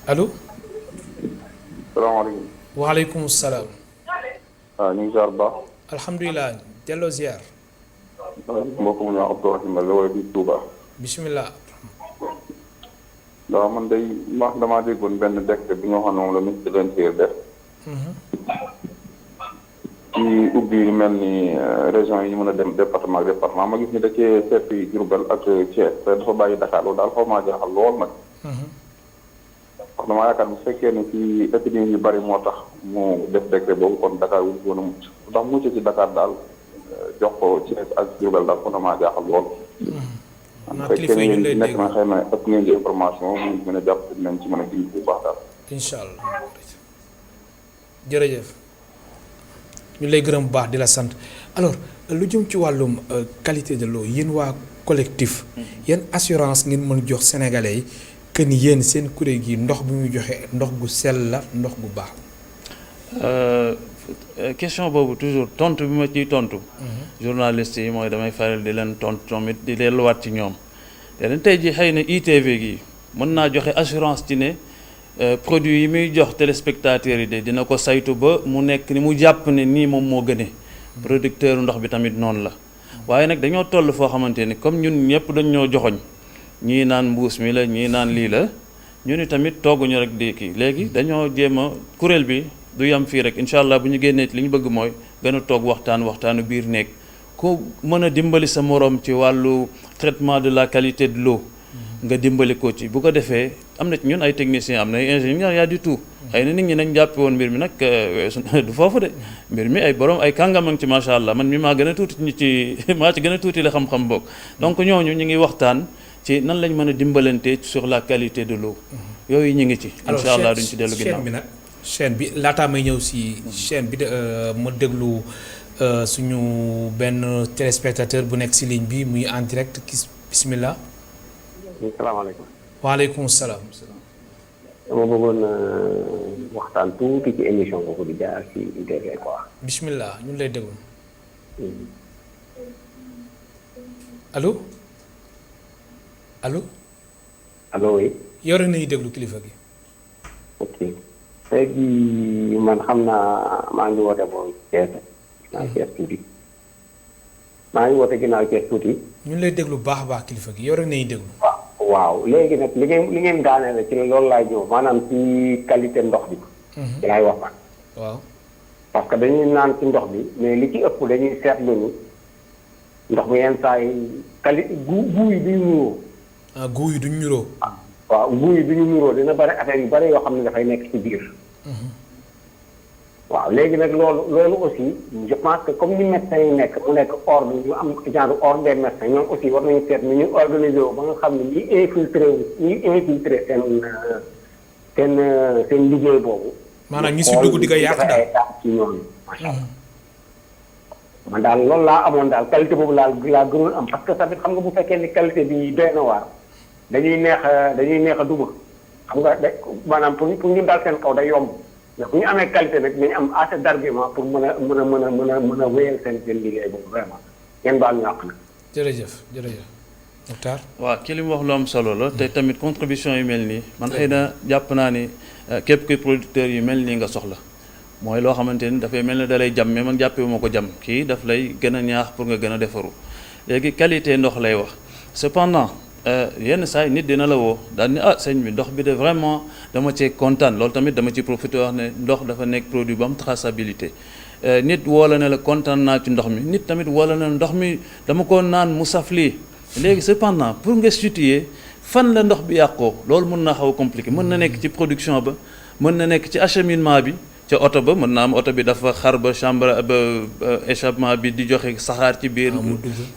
allo. salaamaaleykum. waaleykum salaam. waaw ñu ngi ziar bu baax. alhamdulilah delloo ziar. mbokk mu ñu wax Abdourahim la wala di Touba. bisimilah. waaw man day damaa déggoon benn décret bi nga xam ne moom la ministre de l'Intérieur def. ci ubbi yu mel ni région yi ñu mën a dem département ma gis ni da cee seppi Diourbel ak Thiès te dafa bàyyi Dakar loolu daal xaw maa jaaxal lool nag. wax damaa yaakaar bu fekkee ne ci épidémie yu bari moo tax mu def décret boobu kon Dakar wu ñu woon a mucc ndax mucc ci Dakar daal jox ko Thiès ak Diourbel daal kon damaa jaaxal lool. naa kilifa yi ñu lay nekk na xëy na ëpp ngeen di information mu mën a jàpp nañ ci mën a gindi bu baax daal. incha allah jërëjëf ñu lay gërëm bu baax di la sant alors lu jëm ci wàllum qualité de l'eau yéen waa collectif. yan assurance ngeen mën jox sénégalais yi que ni yéen seen kuréel gi ndox bi muy joxe ndox gu sell la ndox gu baax. question boobu toujours tontu bi ma ciy tontu. journaliste yi mooy damay faral di leen tontu tamit di delluwaat ci ñoom. te tey jii xëy na ITV gi mën naa joxe assurance ci ne produit yi muy jox téléspectateurs yi de dina ko saytu ba mu nekk ni mu jàpp ne nii moom moo gënee. producteur ndox bi tamit noonu la. waaye nag dañoo toll foo xamante ni comme ñun ñëpp dañ ñoo joxoñ ñii naan mbuus mi la ñii naan lii la ñu ni tamit tooguñu rek di kii léegi dañoo jéem a kuréel bi. du yam fii rek incha allah bu ñu génnee li ñu bëgg mooy gën a toog waxtaanu biir néeg ku mën a dimbali sa moroom ci wàllu traitement de la qualité de l'eau nga dimbali ko ci bu ko defee am na ci ñun ay techniciens am na ay ingénieurs y a du tout xëy na nit ñi nañ jàppe woon mbir mi nag du foofu de mbir mi ay borom ay kàngamang ci macha allah man mi maa gën a tuuti maa ci gën a tuuti la xam-xam bokk donc ñooñu ñu ngi waxtaan ci nan lañ mën a dimbalante sur la qualité de l'eau yooyu ñu ngi ci incha allah duñ ci dellu ginnaaw chaîne bi laataa may ñëw si chaîne bi ma déglu suñu benn téléspectateur bu nekk si ligne bi muy en direct bismillah. salaamaaleykum. waaleykum salaam. dama bëggoon waxtaan tuuti ci émission boobu di jaar ci ITV quoi. bismillah ñu ngi lay déglu. allo allo. allo oui. yow rek nañuy déglu kilifa gi. ok. léegi man xam naa maa ngi woote boobu Thiès ginnaaw Thiès tuuti maa ngi woote ginnaaw Thiès tuuti. ñu ngi lay déglu baax a baax kilifa gi yow rek nañuy déglu. waaw léegi nag li ngeen daaneel ci loolu laay ñëw maanaam ci qualité ndox bi. ci laay wax man. waaw. parce que dañuy naan ci ndox bi mais li ci ëpp dañuy seetlu ni ndox mi yenn saa yi gu yi duñu nuroo. ah gu yi duñu nuroo. waaw gu yi duñu nuroo dina bëri affaire yu bëri yoo xam ne dafay nekk ci biir. waaw léegi nag loolu aussi je pense que comme ni médecins yi nekk mu nekk ordre ñu am genre ordre des médecins ñoom aussi war nañu seet ni ñu organiser wu ba nga xam ne ñi infiltré seen liggéey boobu. maanaam ñi si dugg di ko yàq daal ci ñoom macha allah man daal loolu laa amoon daal qualité boobu laa gënoon am parce que tamit xam nga bu fekkee ni qualité bi doy na waar dañuy neex a duma xam nga maanaam pour ñu dal seen kaw day yomb. mais bu ñu amee qualité nag nañu am assez d'argument pour mën a wéyal seen liggéey boobu vraiment ngeen baal ñu àq nag. jërëjëf Mokhtar. waaw ki li mu wax lu am solo la te tamit contribution yu mel nii man xëy na jàpp naa ni képp kuy producteur yu mel nii nga soxla mooy loo xamante ni dafay mel ne da lay jam mais man jàppee wu ma ko jam kii daf lay gën a ñaax pour nga gën a defaru léegi qualité ndox lay wax cependant yenn saa yi nit dina la woo daal ni sëñ bi ndox bi de vraiment dama cee kontaan loolu tamit dama ci profité wax ne ndox dafa nekk produit bu am traçabilité nit woo la ne la kontaan naa ci ndox mi nit tamit woo la ne ndox mi dama ko naan mu saf lii léegi cependant pour nga situer fan la ndox bi yàqoo loolu mën naa xaw a compliqué mën na nekk ci production ba mën na nekk ci acheminement bi ca oto ba mën naa am oto bi dafa xar ba chambre ba échappement bi di joxe saxaar ci biir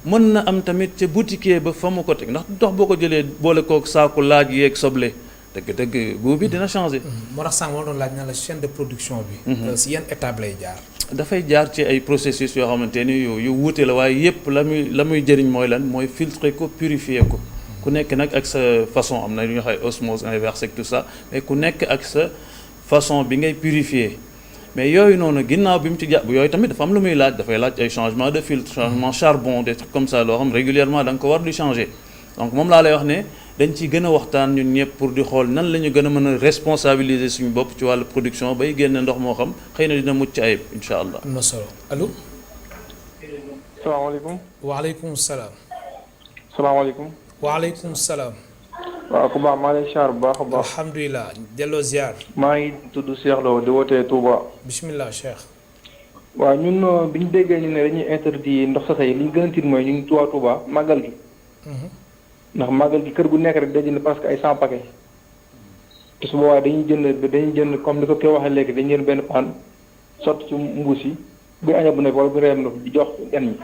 mën na am tamit ca boutiquier ba fa mu ko teg ndax ndox boo ko jëlee boole kook saaku laaj yeeg soble dëgg goût bi dina changé. moo tax sànq ma doon laaj na la chaîne de production bi. si yan étape lay jaar. dafay jaar ci ay processus yoo xamante ni yu wuute la waaye yépp la muy jëriñ mooy lan mooy filtrer ko purifier ko ku nekk nag ak sa façon am na lu ñuy wax osmose inverse ak tout ça mais ku nekk ak sa façon bi ngay purifier mais yooyu noonu ginnaaw bi mu ci jàpp yooyu tamit dafa am lu muy laaj dafay laaj ay changement de filtre changement charbon des trucs comme ça loo xam régulièrement da nga ko war di changer donc moom laa lay wax ne dañ ciy gën a waxtaan ñun ñëpp pour di xool nan la ñu gën a mën a responsabiliser suñu bopp ci wàllu production bay génne ndox moo xam xëy na dina mucc ayib incha allah. am na solo allo. salaamaaleykum. waaleykum salaam. salaamaaleykum. waaleykum salaam. waaw ku baax maa ngi lay ziar bu baax a baax. alhamdulilah delloo ziar. maa ngi tudd Cheikh Lo di wootee Touba. bisimilah Cheikh. waaw ñun bi ñu déggee ñu ne dañuy interdit ndox sa say li ñu gën a tiit mooy ñun Touba màggal gi. ndax màggal gi kër gu nekk rek day jënd presque ay 100 paquets. te su boobaa dañuy jënd comme ni ko kii waxee léegi dañuy jënd benn paan sotti ci mbuus yi bu aña bu nekk wala bu reem ndox di jox gan ñi.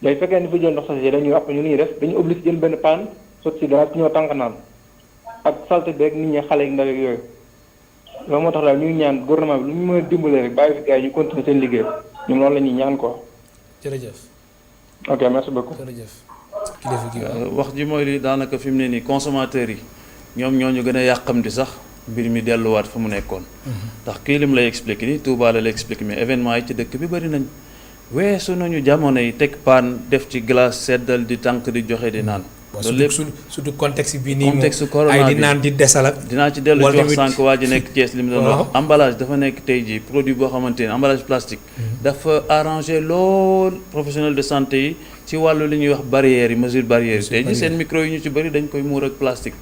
léegi fekkee ni fa jël ndox sa say dañuy wax ñu ni ñuy def dañuy obligé jël benn paan sotti ci glace ñoo tànk naan ak salte beeg nit ñi xale yi ndaw yooyu. loolu moo tax daal ñuy ñaan gouvernement bi lu ñu mën a dimbalee rek bàyyi fi gars yi ñu continuer seen liggéey ñun loolu la ñuy ñaan quoi. jërëjëf. ok merci beaucoup. jërëjëf. wax ji mooy li daanaka fi mu ne nii consommateurs yi ñoom ñoo ñu gën a yàqamti sax mbir mi delluwaat fa mu nekkoon. ndax kii lim lay expliqué nii Touba la lay expliqué mais événement yi ci dëkk bi bëri nañ weesu nañu jamono yi teg paan def ci glace seddal di tànk di joxe di naan. loolu lépp surtout contexte bi nii contexte corona bi ay di naan di desal ak. dinaa ci dellu ci wax sànq waa ji nekk Thiès li mu doon wax emballage dafa nekk tey jii produit boo xamante ne emballage plastique. dafa arrangé lool professionnel de santé yi ci wàllu li ñuy wax barrières yi mesure barrières yi tey jii seen micro yi ñu ci bëri dañ koy muur ak plastique.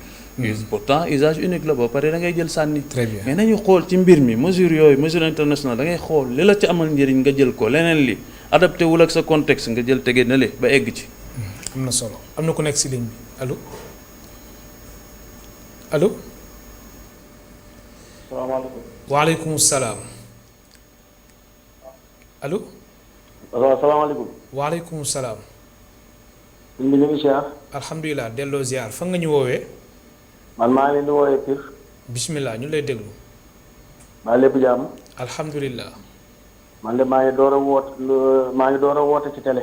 pourtant usage unique la boo pare da ngay jël sànni. très bien mais nañu xool ci mbir mi mesure yooyu mesure internationale da ngay xool li la ci amal njëriñ nga jël ko leneen li adapté wul ak sa contexte nga jël tege na le ba egg ci. am na solo am na ku nekk si ligne bi allo allo. salaamaaleykum. waaleykum salaam. allo. waaw salaamaaleykum. waaleykum salaam. sëñ bi ñu ngi ziar. alhamdulilah delloo ziar fa nga ñu woowee. man maa ngi leen di woowee Pire. bismillah ñu lay déglu. maa lépp jàmm. alhamdulilah. man de maa ngi door a woote ci télé.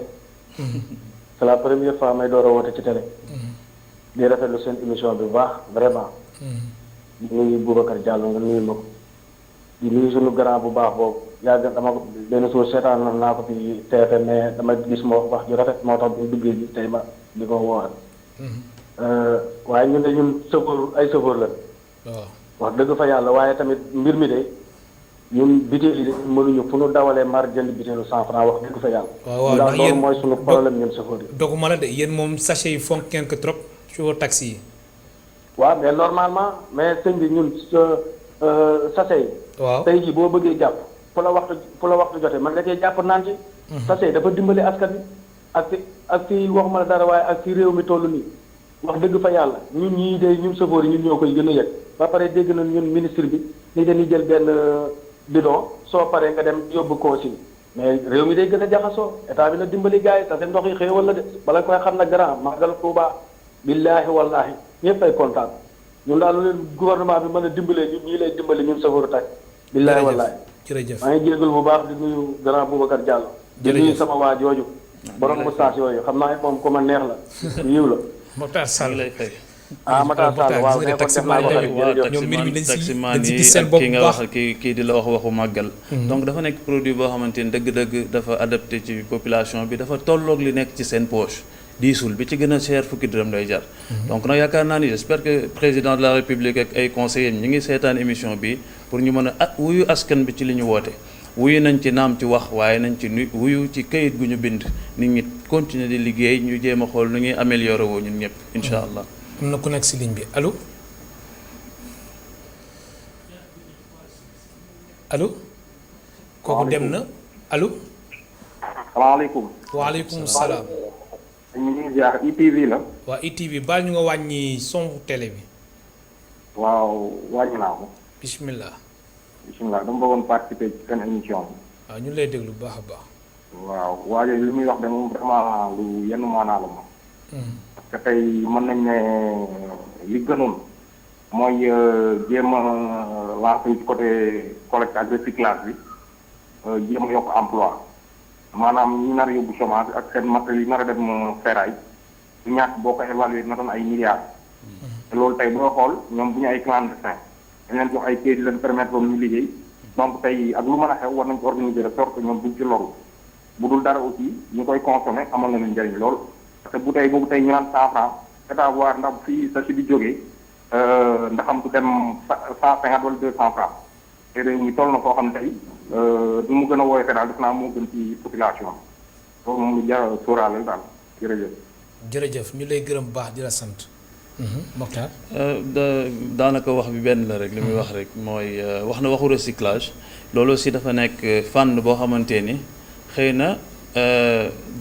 c'est la première fois may door a woote ci télé. di rafetlu seen émission bi bu baax vraiment. di nuyu Boubacar Diallo nga nuyu ma ko. di nuyu suñu grand bu baax boobu yàgg dama ko benn suur seetaan naa ko fi TFM mais dama gis moo wax ju rafet moo tax bu duggee ji tey ma di ko woowaat. waaye ñun de ñun chauffeur ay chauffeur la. waaw wax dëgg fa yàlla waaye tamit mbir mi de ñun bitéel yi de mënuñu fu nu dawalee mar jënd bitéelu 100 francs wax dëgg fa yàlla. waaw ndax loolu mooy suñu problème ñun chauffeur yi. doguma la de yéen moom sachet yi fonk ngeen ko trop chauffeur taxi yi. waaw mais normalement mais sëñ bi ñun sachet yi. waaw tey jii boo bëggee jàpp fu la waxtu jotee man nga cee jàpp naan ci. sachet yi dafa dimbali askan wi ak fi waxuma la dara waaye ak fi réew mi toll nii wax dëgg fa yàlla ñun ñii de ñun chauffeur yi ñun ñoo koy gën a yëg ba pare dégg nañ ñun ministre bi ni dañuy jël benn bidon soo paree nga dem yóbbu consigne mais réew mi day gën a jaxasoo état bi na dimbali gars yi te seen ndox yi xëy wala de bala koy xam na grand màggal Tuuba billaahi wallaahi ñëpp ay kontaan ñun daal lu leen gouvernement bi mën a dimbalee ñun ñii lay dimbali ñun chauffeur tak billaahi wallaahi jërëjëf maa ngi jégal bu baax di nuyu grand Boubacar Diallo di nuyu sama waa jooju borom moustache yooyu xam naa moom ku ma neex la yiw la Mokhtar Sall lay fay. Matar Sall waaw ne ko def naa ko xarit ñoom mbir mi dañ si taximaan gis yi seen ak bopp ki bu nga baax. wax kii di la wax waxu màggal donc dafa nekk produit boo xamante ni dëgg-dëgg dafa adapté ci population bi dafa tolloog li nekk ci seen poche diisul bi ci gën a cher fukki dërëm lay jar. donc nag yaakaar naa ni j'espère que président de la république ak ay conseillers ñi ngi seetaan émission bi pour ñu mën a wuyu askan bi ci li ñu woote. wuyu nañ ci naam ci wax waaye nañ ci wuyu ci kayit gu ñu bind nit ñi continuer di liggéey ñu jéem a xool nu ñuy améliorer woo ñun ñëpp incha allah. am na ku nekk si ligne bi allo allo. kooku dem na allo. salaamaaleykum. waaleykum salaam. ñu ngi ziar ITV la. waa ITV baal ñu nga wàññi son télé bi. waaw wàññi naa ko. bismillah. bisimilah dama bëggoon participer ci seen émission bi. waaw ñu lay déglu bu baax a baax. waaw waaye li muy wax de moom vraiment lu yenn maanaa la moom. parce que tey mën nañ ne li gënoon mooy jéem a lancer ci côté collecte ak recyclage bi jéem a yokk emploi maanaam ñi nar a yóbbu chômage ak seen matériel yi nar a dem ferraille du ñàkk boo ko évaluer na doon ay milliards. te loolu tey boo xool ñoom bu ñu ay clandestin dañ leen jox ay kayit leen permettre ñu liggéey donc tey ak lu mën a xew war nañ ko organiser de sorte que ñoom buñ ci loru bu dul dara aussi ñu koy consommer amal na leen njëriñ lool parce que bu tey boobu tey ñu naan 100 francs état voir ndax fii sa si bi jógee ndax am du dem 150 wala 200 francs te réew mi toll na koo xam tey du mu gën a woowee daal def naa moo gën ci population loolu moom lu jar a sóoraale daal jërëjëf. jërëjëf ñu lay gërëm bu baax di la sant. Mokhtar. daanaka wax bi benn la rek li muy wax rek mooy wax na waxu recyclage loolu aussi dafa nekk fànn boo xamante ni xëy na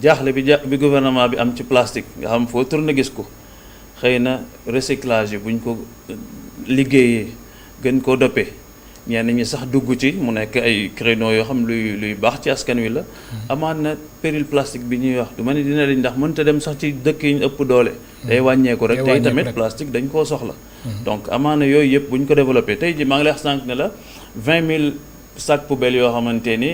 jaaxle bi gouvernement bi am ci plastique nga xam foo tourné gis ko xëy na recyclage yi buñ ko liggéeyee gën koo doppee ñenn ñi sax dugg ci mu nekk ay créneaux yoo xam luy baax ci askan wi la. amaat na péril plastique bi ñuy wax du ma ne dina lañ ndax mënta dem sax ci dëkk yi ñu ëpp doole. day wàññeeku rek tey tamit plastique dañ koo soxla. donc amaana yooyu yëpp bu ñu ko développé tey ji maa ngi lay wax sànq ne la 20 000 sacs poubelles yoo xamante ni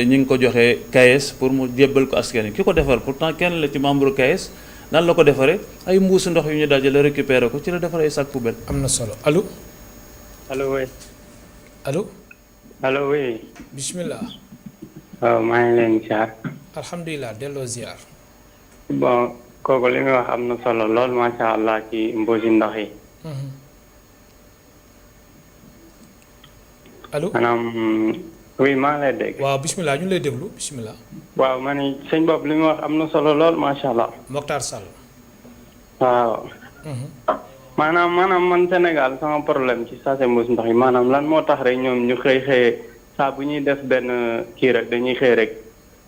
ñi ngi ko joxee KAES pour mu jébbal ko askan wi ki ko defar pourtant kenn la ci membre KAES nan la ko defaree ay mbuusu ndox yu ñu dajale récupéré ko ci la defaree ay sacs poubelles. am na solo allo. allo oui. allo. allo oui. bismillah. waaw maa ngi leen ziar. alhamdulilah delloo ziar. bon kooku li muy wax am na solo lool macha allah ci mbuusi ndox yi. allo. maanaam oui maa ngi lay dégg. waaw bismillah ñu lay déglu bismillah. waaw ma ni sëñ bopp li muy wax am na solo lool macha allah. Mokhtar Sall. waaw. maanaam man Sénégal sama problème ci sachet mbuus ndox yi maanaam lan moo tax rek ñoom ñu xëy saa bu ñuy def benn kii rek dañuy xëy rek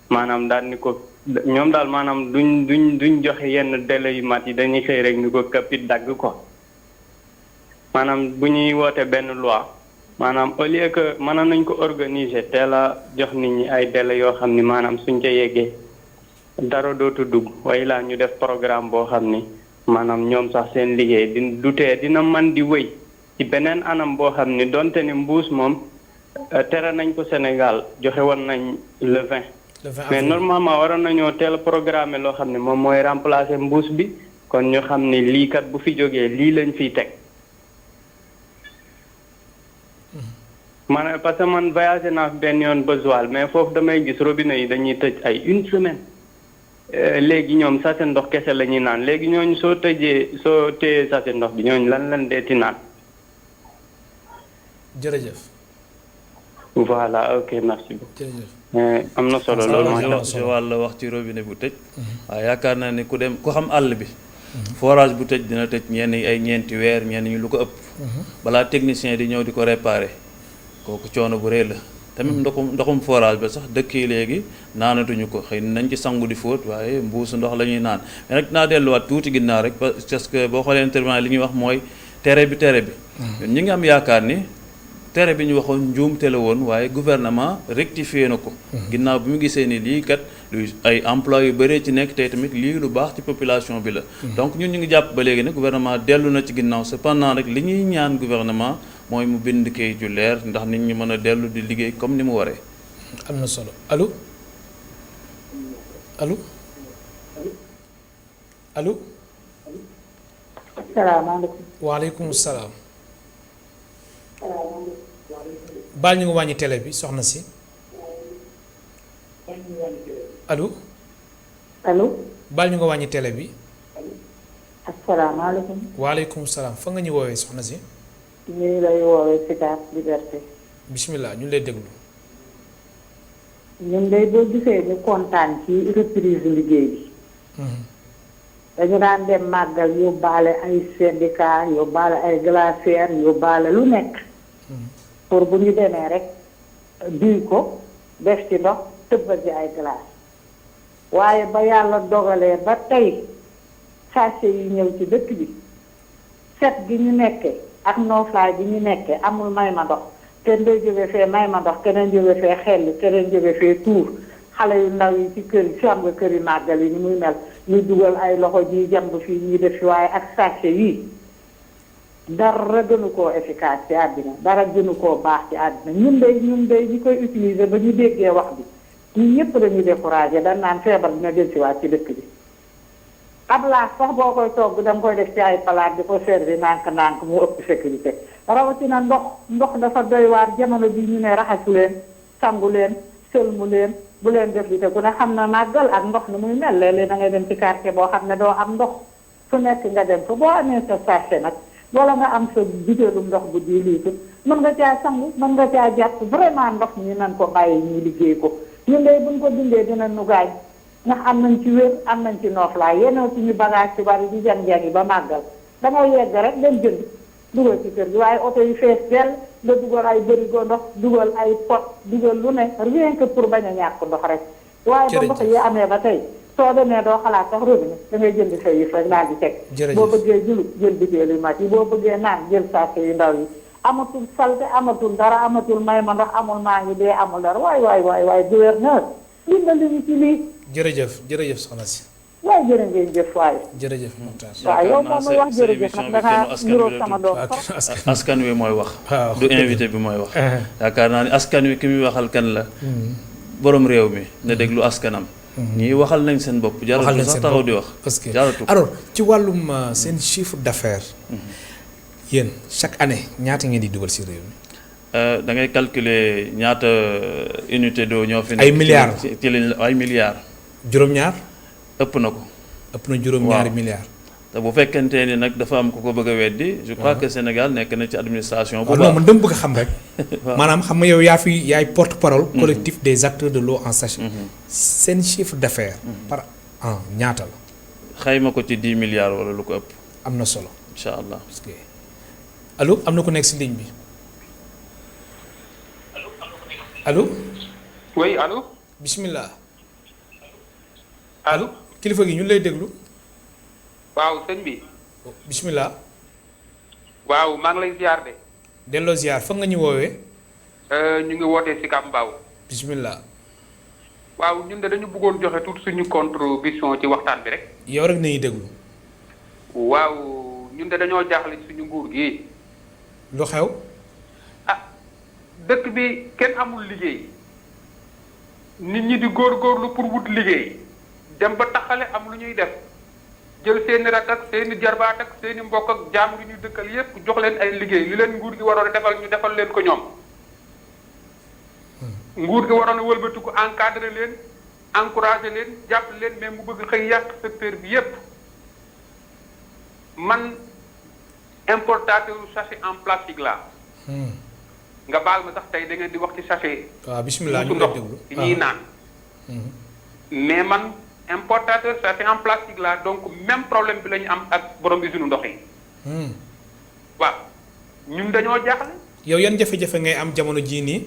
maanaam daal ni ko ñoom daal maanaam duñ joxe yenn délai yu mat yi dañuy xëy rek ni ko kapit dagg ko maanaam bu ñuy woote benn loi maanaam au lieu que mënoon nañ ko organiser teel a jox nit ñi ay délai yoo xam ni maanaam suñ ca yeggee dara dootu dugg waaye laa ñu def programme boo xam ni maanaam ñoom sax seen liggéey du tee dina man di wéy ci beneen anam boo xam ni donte ni mbuus moom tere nañ ko Sénégal joxe woon nañ le 20. mais normalement waroon nañoo teel programme loo xam ne moom mooy remplacer mbuus bi kon ñu xam ni lii kat bu fi jógee lii lañ fiy teg. man parce que man voyagé naa benn yoon ba Joal mais foofu damay gis robinet yi dañuy tëj ay une semaine. léegi ñoom sachet ndox kese la ñuy naan léegi ñooñu soo téyee sachet ndox bi ñooñu lan deeti naan. jërëjëf. voilà ok merci beaucoup. jërëjëf. am na solo loolu macha allah wàll wax ci robinet bu tëj. waaw yaakaar naa ne ku xam àll bi. forage bu tëj dina tëj ñenn ay ñeenti weer ñenn ñi lu ko ëpp. balaa technicien di ñëw di ko réparer kooku coono bu rëy la. tamit ndoxum forage ba sax dëkk yi léegi naanatuñu ko xëy nañ ci sangu di fóot waaye mbuusu ndox la ñuy naan mais nag naa delluwaat tuuti ginnaaw rek parce que boo xoolee intervenant li ñuy wax mooy tere bi ñun ñi ngi am yaakaar ni tere bi ñu waxoon njuumte la woon waaye gouvernement rectifié na ko ginnaaw bi mu gisee ni lii kat luy ay emploi yu bëree ci nekk tey tamit lii lu baax ci population bi la donc ñun ñu ngi jàpp ba léegi ne gouvernement dellu na ci ginnaaw cependant rek li ñuy ñaan gouvernement mooy mu bind kayit ju leer ndax nit ñi mën a dellu di liggéey comme ni mu waree. am na solo allo allo allo. salaamaaleykum. waaleykum salaam. baal ñu ngi wàññi télé bi soxna si. allo. allo. baal ñu nga wàññi télé bi. asalaamaaleykum. waaleykum salaam fa nga ñu woowee soxna si. ñu ngi lay woowee Sicap Liberté. bismillah ñu lay déglu. ñun day boo gisee ñu kontaan ci reprise liggéey bi. dañu daan dem màggal yóbbaale ay syndicat yóbbaale ay glacière yóbbaale lu nekk. pour bu ñu demee rek duy ko def ci ndox tëbbal ci ay glace. waaye ba yàlla dogalee ba tey sachet yi ñëw ci dëkk bi set gi ñu nekkee ak nooflaay gi ñu nekkee amul may ma ndox kenn day jóge fee may ma ndox keneen jóge fee xelli keneen jóge fee tuur xale yu ndaw yi ci kër yi si am nga kër yi màggal yi ni muy mel ñu dugal ay loxo ji jàmb fii ñuy def fi waaye ak sachet yii dara gënu koo efficace ci àddina dara gënu koo baax ci àddina ñun day ñi koy utiliser ba ñu déggee wax bi ñun ñëpp dañuy découragé dañ naan feebar dina dellusiwaat ci dëkk bi ab laas sax boo koy togg da nga koy def ci ay palaat di ko servi nànk-nànk mu ëpp sécurité rawatina ndox dafa doy waar jamono bi ñu ne raxasu leen sangu leen sëlmu leen bu leen def li te ku ne xam na màggal ak ndox ni muy mel léeg-léeg da ngay dem ci quartier boo xam ne doo am ndox fu nekk nga dem fa boo amee sa sachet nag wala nga am sa butéelu ndox bu 10 litres mën nga caa sangu mën nga caa jàpp vraiment ndox mi nan ko bàyyi ñuy liggéey ko ñun de buñ ko dindee dina nu gaañ ndax am nañ ci wér am nañ ci nooflaay yenoo ci ñu bagage ci bari di jang-jang yi ba màggal dangay yegg rek dem jënd dugal ci kër gi waaye oto yi fees dell nga dugal ay bërigo ndox dugal ay pot dugal lu ne rien que pour bañ a ñàkk ndox rek waaye ba ndox yi amee ba tey soo demee doo xalaat sax robinet da ngay jënd sa yëf rek daal di teg boo bëggee julub jël butéel yu mag yi boo bëggee naan jël sachet yu ndaw yi amatul salte amatul dara amatul may ma ndox amul maa ngi dee amul dara waay gouverneur dimbali ñu ci lii jërëjëf soxna si waaye jërë ngeen jëf waaye jërëjëf Mokhtar waaw yow moom muy wax jërëjëf nag dangaa niroog sama doom askan wi mooy wax du invité bi mooy wax yaakaar naa ni askan wi ki muy waxal kan la borom réew mi na déglu askanam ñii waxal nañ seen bopp jaratu sax taxaw di wax parce que jaratu alors ci wàllum seen chiffre d'affaires yéen chaque année ñaata ngeen di dugal si réew mi da ngay calculer ñaata unité d'eau ñoo fi nekk ay milliards ci lañ ay milliards juróom-ñaar ëpp na ko ëpp na juróom-ñaari milliards te bu fekkente ni nag dafa am ku ko bëgg a weddi je crois que Sénégal nekk na ci administration bu baax non man dama bëgg a xam rek maanaam xam nga yow yaay porte-parole collectif des acteurs de l'eau en sachet seen chiffre d'affaires par an ñaata la xayma ko ci 10 milliards wala lu ko ëpp am na solo incha allah parce que allo am na ku nekk si ligne bi allo oui allo bismillah allo kilifa gi ñu lay déglu waaw sëñ bi bismillah waaw maa ngi lay ziar de delloo ziar fa nga ñu woowee ñu ngi wootee Sicap Mbao bismillah waaw ñun de dañu bëggoon joxe toute suñu contribution ci waxtaan bi rek yow rek nañuy déglu waaw ñun de dañoo jaaxle suñu nguur gi lu xew dëkk bi kenn amul liggéey nit ñi di góorgóorlu pour wut liggéey dem ba taxale am lu ñuy def jël seeni rak ak seeni jarbaat ak seeni mbokk ak jaam yu ñuy dëkkal yépp jox leen ay liggéey li leen nguur gi waroon a defal ñu defal leen ko ñoom nguur gi waroon a wëlbatiku encadrer leen encourager leen jàpp leen mais mu bëgg xëy yàq secteur bi yépp man importateur sachet en plastique la nga baal ma sax tey da ngeen di wax ci sachet. waaw bismillah ñu ndox ci ñuy naan. mais man importateur sachet en plastique la donc même problème bi la ñu am ak borom usine ndox yi. waaw ñun dañoo jaaxle. yow yan jafe-jafe ngay am jamono jii nii.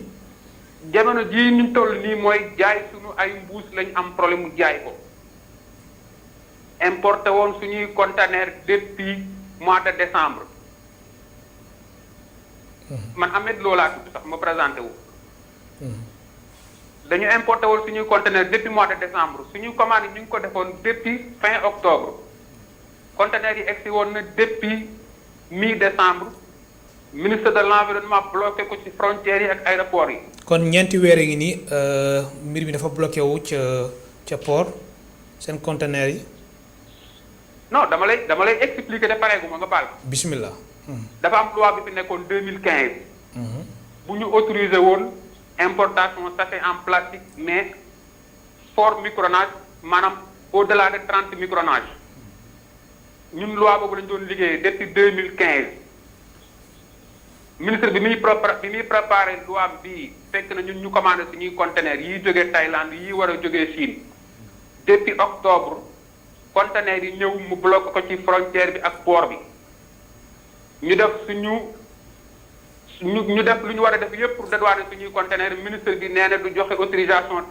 jamono jii ñu toll nii mooy jaay suñu ay mbuus lañ am problème mu jaay ko. importé woon suñuy conteneur depuis mois de décembre. man Ahmed Lo laa tudd sax ma présenté wu. dañu importé woon suñuy conteneur depuis mois de décembre suñuy commande yi ñu ngi ko defoon depuis fin octobre conteneurs yi egsi woon na depuis mi-décembre ministre de l'environnement bloqué ko ci frontières yi ak aéroport yi. kon ñeenti weer ngi nii mbir mi dafa bloqué wu ca port seen conteneurs yi. non dama lay expliquer de pareegu ma nga baal. bismillah. dafa am loi bi fi nekkoon 2015. bu ñu autorisé woon importation sachet en plastique mais fort micronage maanaam au-delà de 30 micronage ñun loi boobu lañ doon liggéeyee depuis 2015 ministre bi muy préparé loi bi fekk na ñun ñu commandé suñuy conteneurs yi jógee Thaïlande yi war a jógee Chine depuis octobre conteneurs yi ñëw mu bloqué ko ci frontière bi ak port bi ñu def ñu def lu ñu war a def yépp pour dédouaner suñuy conteneurs ministre bi nee na du joxe autorisation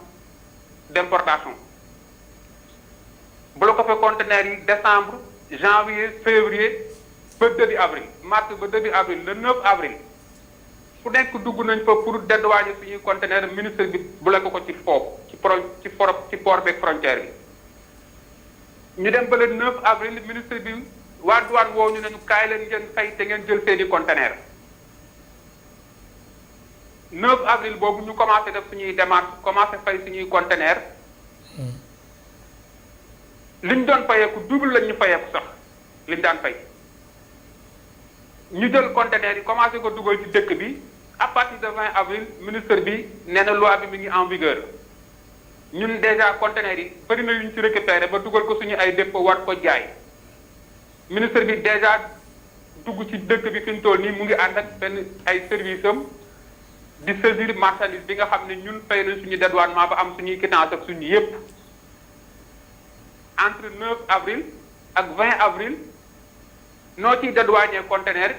d'importation bloqué fa conteneurs yi décembre janvier février ba début avril mars ba début avril le 9 avril fu nekk dugg nañ fa pour dédouaner suñuy conteneurs ministre bi bloqué ko ci foofu ci port beeg frontière bi ñu dem ba le 9 avril ministre bi waa douane woo ñu ne ñu kaay leen ngeen fay te ngeen jël seeni conteneurs 9 avril boobu ñu commencé def suñuy démarche commencé fay suñuy conteneurs li ñu doon fayeeku double lañ ñu fayeeku sax li ñu daan fay ñu jël conteneurs yi commencé ko dugal ci dëkk bi à partir de 20 avril ministre bi nee na loi bi mi ngi en vigueur ñun déjà conteneurs yi bëri na yu ñu ci récupéré ba dugal ko suñu ay dépôt war ko jaay ministre bi déjà dugg ci dëkk bi fi ñu toll nii mu ngi ànd ak benn ay service am di saisir marchandise bi nga xam ne ñun fay nañ suñu dédouanement ba am suñuy quittance ak suñu yépp entre 9 avril ak 20 avril noo ciy dédouaner conteneur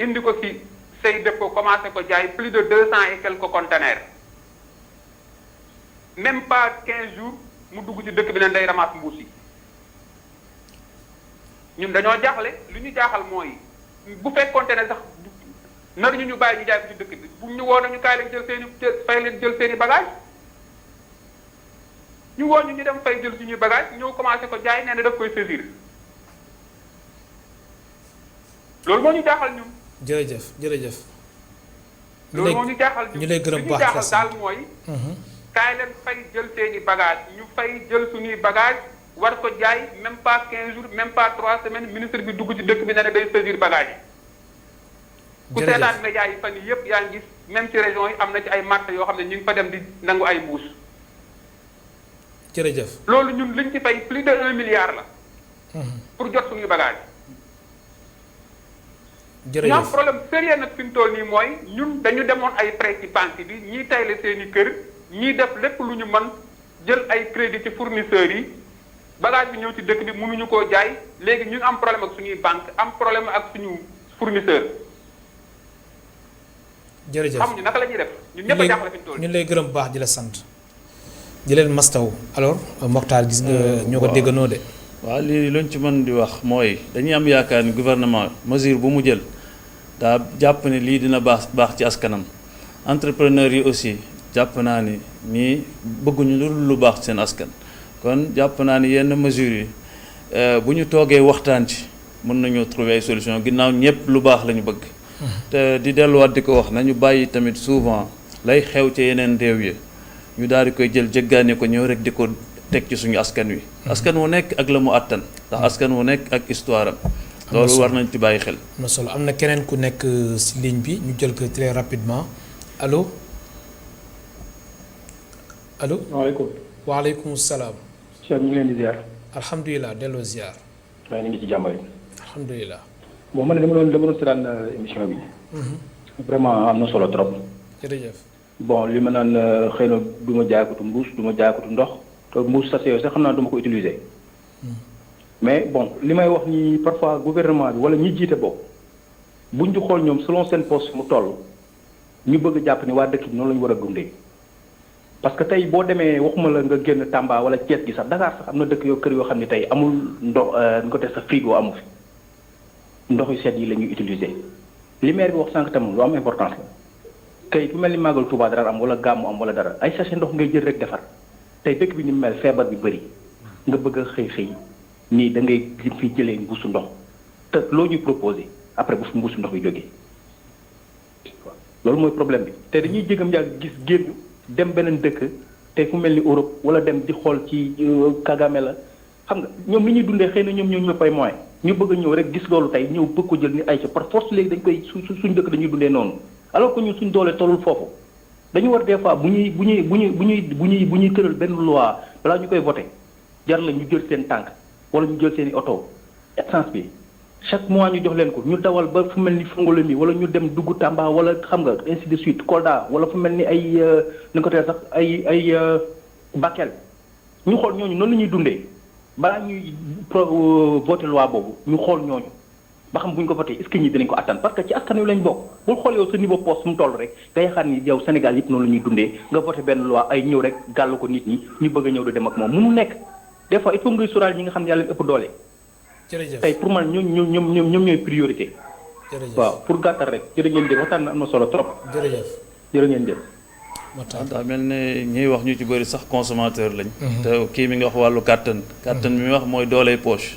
indi ko ci say dépôt commencé ko jaay plus de 200 et quelques conteneurs même pas 15 jours mu dugg ci dëkk bi ne day ramasse mbuus yi ñun dañoo jaaxle lu ñu jaaxal mooy bu fekkoonte ne sax nar ñu bàyyi ñu jaay ko ci dëkk bi bu ñu woo nañu kaay leen jël seeni bagage ñu woo ñu dem fay jël suñuy bagage ñëw commencé ko jaay nee na daf koy saisir loolu moo ñu jaaxal ñun. jërëjëf. loolu moo ñu jaaxal ñun ñu lay gërëm li ñu jaaxal daal mooy. kaay leen fay jël seeni bagage ñu fay jël suñuy bagage war ko jaay même pas 15 jours même pas 3 semaines ministre bi dugg ci dëkk bi ne day saisir bagage yi. ku seetaan média yi fan yii yëpp yaa ngi gis même ci région yi am na ci ay marché yoo xam ne ñu ngi fa dem di nangu ay mbuus. jërëjëf loolu ñun liñ ci fay plus de 1 milliard la. pour jot suñuy bagage jërëjëf ñu am problème sérieux nag fi mu toll nii mooy ñun dañu demoon ay prêt ci banque bi ñii tayle seen i kër ñii def lépp lu ñu mën jël ay crédit ci fournisseurs yi bagage bi ñëw ci dëkk bi mënuñu koo jaay léegi ñu am problème ak suñuy banque am problème ak suñu fournisseur. jërëjëf xamuñu naka la ñuy def ñun ñëpp a jaaxle fi mu toll ñu lay gërëm baax di la sant di leen mastaw alors Mokhtar gis nga ñoo ko déggandoo de. waaw lii luñ ci mën di wax mooy dañuy am yaakaar ni gouvernement mesure bu mu jël daa jàpp ne lii dina baax ci askanam entrepreneur yi aussi jàpp naa ni ñii bëgguñu lu baax seen askan kon jàpp naa ni yenn mesures yi bu ñu toogee waxtaan ci mën nañoo trouver ay solution ginnaaw ñëpp lu baax la ñu bëgg te di delluwaat di ko wax nañu bàyyi tamit souvent lay xew ci yeneen réew yi ñu daal di koy jël jëggaane ko ñëw rek di ko teg ci suñu askan wi askan wu nekk ak la mu àttan ndax askan wu nekk ak histoire am loolu war nañ ci bàyyi xel am na solo am na keneen ku nekk si ligne bi ñu jël ko très rapidement allo allo waaleykum waaleykum salaam Cheikh ñu ngi leen di ziar alhamdulilah delloo ziar waaye ni ngi ci jàmm rek alhamdulilah bon man dama doon seetaan émission bi vraiment am na solo trop jërëjëf bon li ma naan xëy na du ma jaaykatu mbuus du ma jaaykatu ndox te mbuus sachet yooyu sax xam naa du ma ko utiliser mais bon li may wax ni parfois gouvernement bi wala ñi jiite boobu buñ di xool ñoom selon seen poste mu toll ñu bëgg jàpp ni waa dëkk bi noonu la ñu war a dundee parce que tey boo demee waxuma la nga génn Tamba wala Thiès gi sax Dakar sax am na dëkk yoo kër yoo xam ne tey amul ndox nga te sa frigo amu fi ndox yu set yi la ñuy utiliser li maire bi wax sànq tam lu am importance la tey ku mel ni màggal Touba dara am wala gàmmu am wala dara ay sachet ndox ngay jël rek defar tey dëkk bi ni mu mel feebar bi bëri nga bëgg a xëy nii da ngay fi jëlee mbuusu ndox te loo ñuy proposé après bu fi mbuusu ndox yi jógee loolu mooy problème bi te dañuy jégam yàgg gis génn dem beneen dëkk te fu mel ni Europe wala dem di xool ci Kagame la xam nga ñoom ni ñuy dundee xëy na ñoom ñoo ñëpp ay moyen ñu bëgg a ñëw rek gis loolu tey ñëw bëgg ko jël ni ay par force léegi dañ koy suñ dëkk dañuy dundee noonu alors que ñun suñ doole tollul foofu dañu war des fois bu ñuy tëral benn loi balaa ñu koy voté jar la ñu jël seen tànk wala ñu jël seen i oto essence bi chaque mois ñu jox leen ko ñu dawal ba fu mel ni Fongolemi wala ñu dem dugg Tamba wala xam nga ainsi de suite Kolda wala fu mel ni ay ni ko teel sax ay Bakel ñu xool ñooñu noonu la ñuy dundee balaa ñuy voté loi boobu ñu xool ñooñu ba xam bu ñu ko voté est-ce que ñi dinañ ko attan parce que ci askan wi lañ bokk bul xool yow sa niveau poste mu toll rek nga yaakaar ni yow Sénégal yëpp noonu la ñuy dundee nga voté benn loi ay ñëw rek gàll ko nit ñi ñu bëgg a ñëw di dem ak moom mënu nekk des fois il faut ngay sóoraal ñi nga xam ne yàlla leen ëpp doole. jërëjëf tey pour man ñoom ñooy priorité. jërëjëf waaw pour gàttal rek jërë ngeen jëf waxtaan na am na solo trop. jërëjëf jërë ngeen jëf. daa mel ne ñuy wax ñu ci bëri sax consommateur lañ. te kii mi ngi wax wàllu kàttan. kàttan mi wax mooy dooley poche.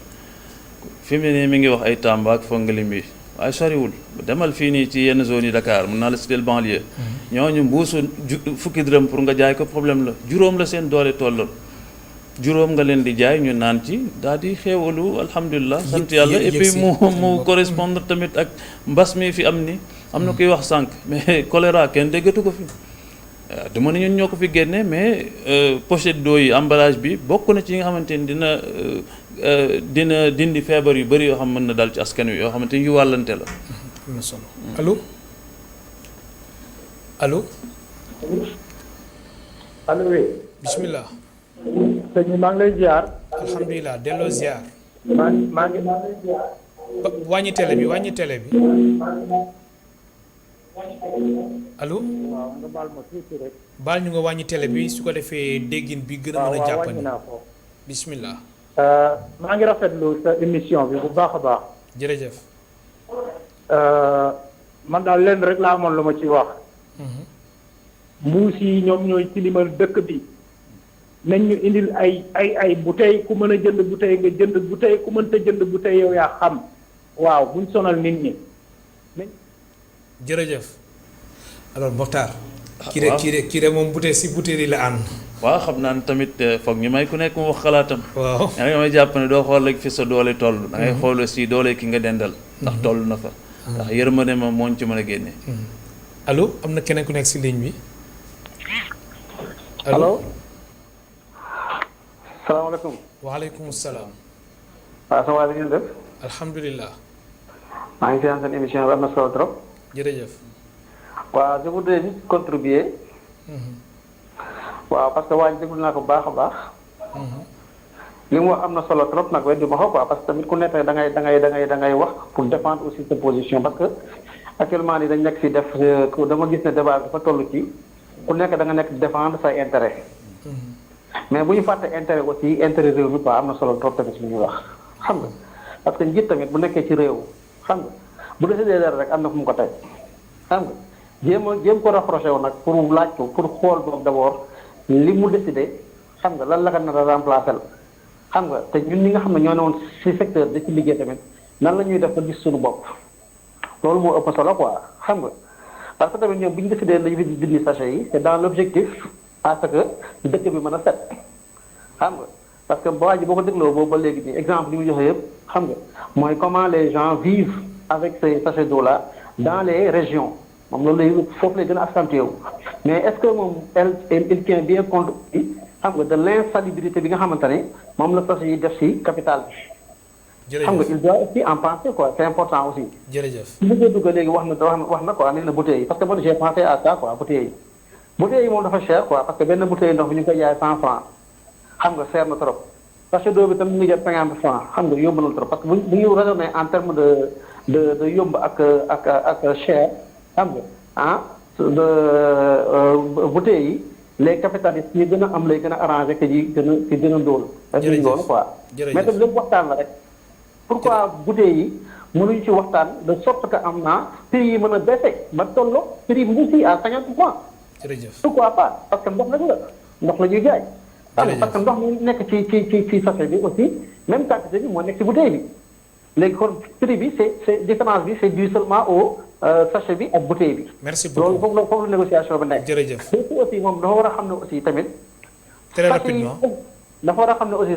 fi mu ne nii mi ngi wax ay Tamba ak Fongolemi waaye soriwul demal fii nii ci yenn zone yi Dakar mun naa la citer banlieue. ñooñu mbuusu fukki dërëm pour nga jaay ko problème la juróom la seen doole tolloon. juróom nga leen di jaay ñu naan ci daal di xéewalu alhamdulilah sant yàlla et puis mu correspondre tamit ak mbas mi fi am ni am na kuy wax sànq mais choléra kenn déggatu ko fi dama ne ñun ñoo ko fi génne mais pochette d'eau yi emballage bi bokk na ci yi nga xamante ni dina dindi feebar yu bëri yoo xam mën na dal ci askan wi yoo xamante ni yu wàllante la. am na solo allo allo. allo oui. bismillah. sëñ bi maa ngi lay ziar. alhamdulilah delloo ziar. maa ngi lay ziar. wàññi télé bi. allo. waaw nga baal ma tuuti rek. baal ñu nga wàññi télé bi su ko defee déggin bi gën a mën a jàppandi. wàññi naa ko. bismillah. maa ngi rafetlu sa émission bi bu baax a baax. jërëjëf. man daal lenn rek laa amoon lu ma ci wax. mbuus yi ñoom ñooy tilimal dëkk bi. nañ ñu indil ay bouteille ku mën a jënd bouteille nga jënd bouteille ku mënta jënd bouteille yow yaa xam waaw buñ sonal nit ñi. jërëjëf alors Mokhtar. kii de moom bouteille si bouteille yi la ànd. waaw xam naa ne tamit foog ñu may ku nekk mu wax xalaatam. waaw da nga may jàpp ne doo xool rek fi sa doole toll. da ngay xool aussi doole ki nga dendal. ndax toll na fa. ndax yërmande ma moo ñu ci mën a génne. allo am na keneen ku nekk si ligne bi. allo. salaamaaleykum. waaleykum salaam. waaw sama waa ngeen def. alhamdulilah. maa ngi seetaan seen émission bi am na solo trop. jërëjëf. waaw je voudrais juste contribuer. waaw parce que waa ji déglu naa ko baax a baax. li mu wax am na solo trop nag weddi ma ko quoi parce que tamit ku nekk da ngay wax pour défendre aussi sa position parce que actuellement nii dañ nekk si def dama gis ne débat dafa toll ci ku nekk da nga nekk défendre say intérêt. mais bu ñu fàtte intérêt aussi intérêt réew mi quoi am na solo trop tamit li ñuy wax xam nga parce que njiit tamit bu nekkee ci réew xam nga bu décidé dara rek am na fu mu ko teg xam nga jéem ko rapproché wu nag pour laaj ko pour xool boobu d'abord li mu décidé xam nga lan la ko nar a remplacer la xam nga te ñun ñi nga xam ne ñoo ne woon ci secteur da ci liggéey tamit nan la ñuy def ba gis suñu bopp loolu moo ëpp solo quoi xam nga parce que tamit ñoom bu ñu décidé dañu fi dindi sachet yi c'est dans l'objectif à ce que dëkk bi mën a set xam nga parce que waa ji boo ko dégloo boobu ba léegi nii exemple li mu joxe yëpp xam nga mooy comment les gens vivent avec ces sachets d'eau là dans les régions moom loolu lay foofu lay gën a accentué wu mais est-ce que moom il tient bien compte xam nga de l'insalubrité bi nga xamante ne moom la sachet yi def ci capitale bi. xam nga il doit aussi en penser quoi c'est important aussi. jërëjëf su bëggee dugg léegi wax na quoi nee na bouteilles yi parce que man j'ai pensé à ça quoi bouteilles yi. bouteilles yi moom dafa cher quoi parce que benn bouteille ndox bi ñu koy jaay 100 francs xam nga cher na trop sachet d'eau bi tam ñu ngi jot 50 francs xam nga yomb na trop parce que bu ñu raisonné en terme de yomb ak cher xam nga bouteilles yi les capitalistes yi gën a am lay gën a arrangé que yi gën a ndóol. jërëjëf loolu quoi. mais tam lépp waxtaan la rek. pourquoi bouteilles yi mënuñ ci waxtaan de sorte que am naa prix yi mën a baissé ba tolloo prix mbuus yi à 50 francs. jërëjëf pourquoi pas parce que ndox la ñuy jaay. parce que ndox mi nekk ci sachet bi aussi même quantité bi moo nekk ci bouteille bi léegi kon prix bi c'est différence bi c'est dû seulement au sachet bi ak bouteille bi. merci beaucoup loolu foofu la négociation bi nekk. jërëjëf léegi aussi moom dafa war a xam ne aussi tamit. très rapidement dafa war a xam ne aussi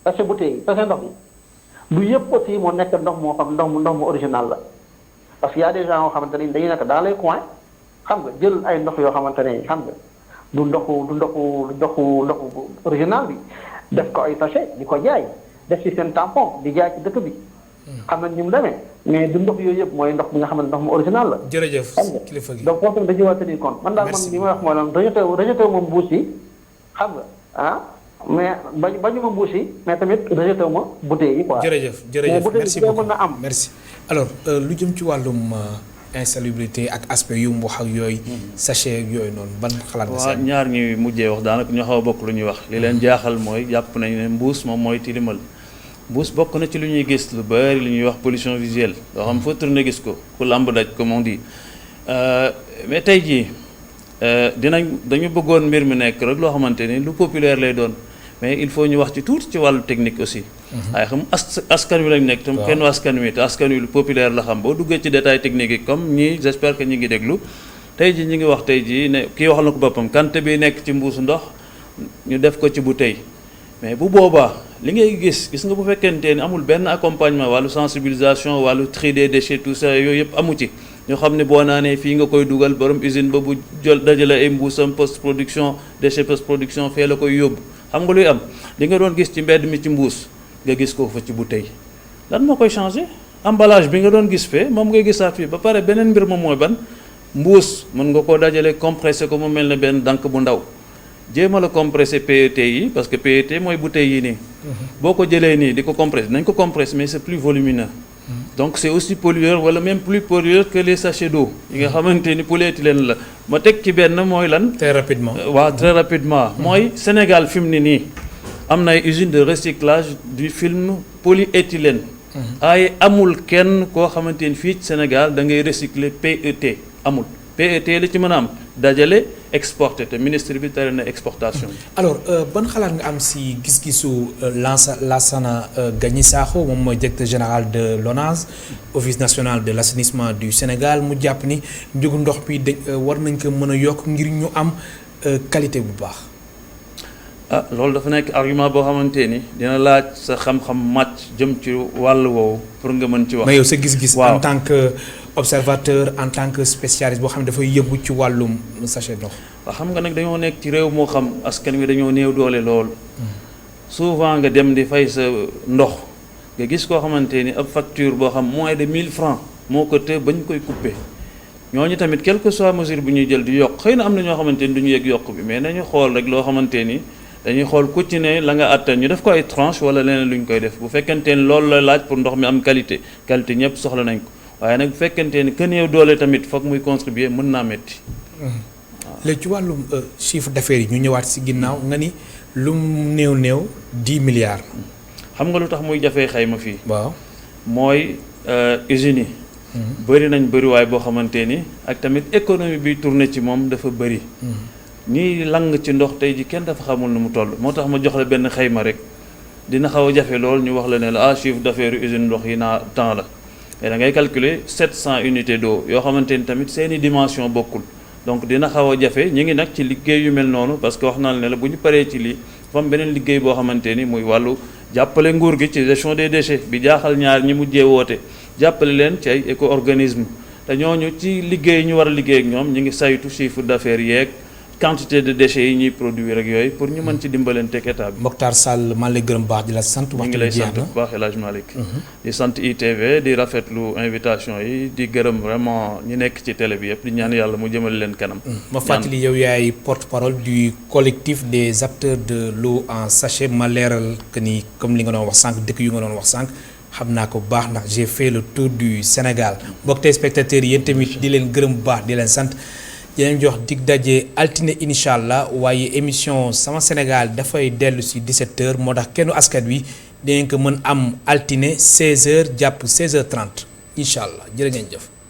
sachet bouteille yi sachet ndox yi du yëpp aussi moo nekk ndox moo xam ndox mu original la parce que y a des gens yoo xamante ne dañuy nekk dans les coins. xam nga jël ay ndox yoo xamante ne xam nga du ndoxu original bi def ko ay sachet di ko jaay def ci seen tampon di jaay ci dëkk bi xam nañ ni mu demee mais du ndox yooyu yëpp mooy ndox bi nga xam ne ndox mu original la. jërëjëf kilifa gi donc foofu tamit dañuy war a tenir compte man daal man li may wax mooy lan rejeté ma mbuus yi xam nga mais bañu ma mbuus yi mais tamit rejeté ma bouteille yi quoi. jërëjëf merci beaucoup mën na am. merci alors lu jëm ci wàllum insalubrité ak aspect yu mu wax ak yooyu. sachet ak yooyu noonu ban xalaat nga waaw ñaar ñuy mujjee wax daanaka ñoo xaw a bokk lu ñuy wax li leen jaaxal mooy jàpp nañu ne mbuus moom mooy tilimal mbuus bokk na ci lu ñuy gis lu bari lu ñuy wax pollution visuelle loo xam foo tourné gis ko ku làmb daj comme on dit mais tey jii dañu bëggoon mbir mi nekk rek loo xamante ni lu populaire lay doon mais il faut ñu wax ci tuuti ci wàllu technique aussi. waaye xam askan wi lañ nekk tam kenn askan wi te askan wi lu populaire la xam boo duggee ci détail technique yi comme ñii j'espère que ñi ngi déglu tey jii ñi ngi wax tey jii ne kii waxal na ko boppam quantité bi nekk ci mbuusu ndox ñu def ko ci bouteille mais bu boobaa li ngay gis nga bu fekkente ni amul benn accompagnement wàllu sensibilisation wàllu tri des déchets tout ça yooyu yëpp amu ci ñu xam ne boo naanee fii nga koy dugal borom usine ba bu dajale ay mbuusam post production déchet post production fee la koy yóbbu xam nga luy am li nga doon gis ci mbedd mi ci mbuus nga gis ko fa ci bouteille lan moo koy changé emballage bi nga doon gis fee moom ngay gisaat fii ba pare beneen mbir moom mooy ban mbuus mën nga koo dajale compressé ko mu mel ne benn dànk bu ndaw jéem a la compressé PET yi parce que PET mooy bouteille yi nii boo ko jëlee nii di ko compressé nañ ko compressé mais c'est plus volumineux donc c'est aussi pollueur wala même plus pollueur que les sachets d'eau yi nga xamante ni polyéthylène la ma teg ci benn mooy lan très rapidement waaw très rapidement mooy Sénégal fi mu ne nii am na ay usine de recyclage du film polyéthylène ay amul kenn koo xamante ni fii ci Sénégal da ngay recycler PET amul PET la ci mën a am dajale exporté te ministre bi tere na exportation. alors ban xalaat nga am si gis-gisu Lassana Gagny Sakho moom mooy directeur général de l'ONAS office national de l'assainissement du Sénégal mu jàpp ni njëgu ndox bi war nañ ko mën a yokk ngir ñu am qualité bu baax. loolu dafa nekk argument boo xamante ni dina laaj sa xam-xam màcc jëm ci wàll woowu pour nga mën ci wax. mais yow sa gis-gis. en tant que observateur en tant que spécialiste boo xam ne dafay yëngu ci wàllum sachet ndox. waaw xam nga nag dañoo nekk ci réew moo xam askan wi dañoo néew doole lool. souvent nga dem di fay sa ndox nga gis koo xamante ni ab facture boo xam moins de 1000 francs moo ko te bañ koy couper ñooñu tamit quelle que soit mesure bu ñuy jël di yokk xëy na am na ñoo xamante ni du ñu yëg yokk bi mais nañu xool rek loo xamante ni. dañuy xool ku ci ne la nga attan ñu def ko ay tranche wala leneen lu ñu koy def bu fekkente ni loolu la laaj pour ndox mi am qualité ñëpp soxla nañ ko waaye nag bu fekkente ni que néew doole tamit foog muy contribuer mën naa métti. léegi ci wàllum chiffre d'affaires yi ñu ñëwaat si ginnaaw nga ni lu néew 10 milliards. xam nga lu tax muy jafee xayma fii. waaw mooy usines yi. bëri nañ bëriwaay boo xamante ni ak tamit économie bi tourné ci moom dafa bëri. ñii lang ci ndox tey ji kenn dafa xamul nu mu toll moo tax ma jox la benn xayma rek dina xaw a jafe lool ñu wax la ne la chiffre d'affaires usine ndox yi naa temps la mais da ngay calculer 700 unités d'eau yoo xamante ni tamit seeni dimension bokkul donc dina xaw a jafe ñu ngi nag ci liggéey yu mel noonu parce que wax naa la ne la bu ñu paree ci lii dafa am beneen liggéey boo xamante ni muy wàllu jàppale nguur gi ci gestion des déchets bi jaaxal ñaar ñi mujjee woote jàppale leen ci ay éco-organisme te ñooñu ci liggéey ñu war a liggéey ak ñoom ñu ngi saytu chiffre d'affaires yeeg quantité de déchets yi ñuy produire ak yooyu pour ñu mën ci dimbalanteeg état bi. Mokhtar Sall maa ngi lay gërëm baax di la sant. waxtu bi jeex na ñu ngi lay sant bu baax El Hadj Malick. di sant ITV di rafetlu invitation yi di gërëm vraiment ñi nekk ci télé bi yëpp di ñaan yàlla mu jëmal leen kanam. ma fàttali yow yaay porte-parole du collectif des acteurs de l'eau en sachet ma leeral que ni comme li nga doon wax sànq dëkk yu nga doon wax sànq xam naa ko bu baax ndax j'ai fait le tour du Sénégal mbokk téléspectateurs yi yéen tamit di leen gërëm bu baax di leen sant. dinañ jox dig daje altine incha allah waaye émission sama Sénégal dafay dellu si 17h moo tax kenn askan wi dinañ ko mën am altine 16h jàpp 16h30 incha allah jërë ngeen jëf.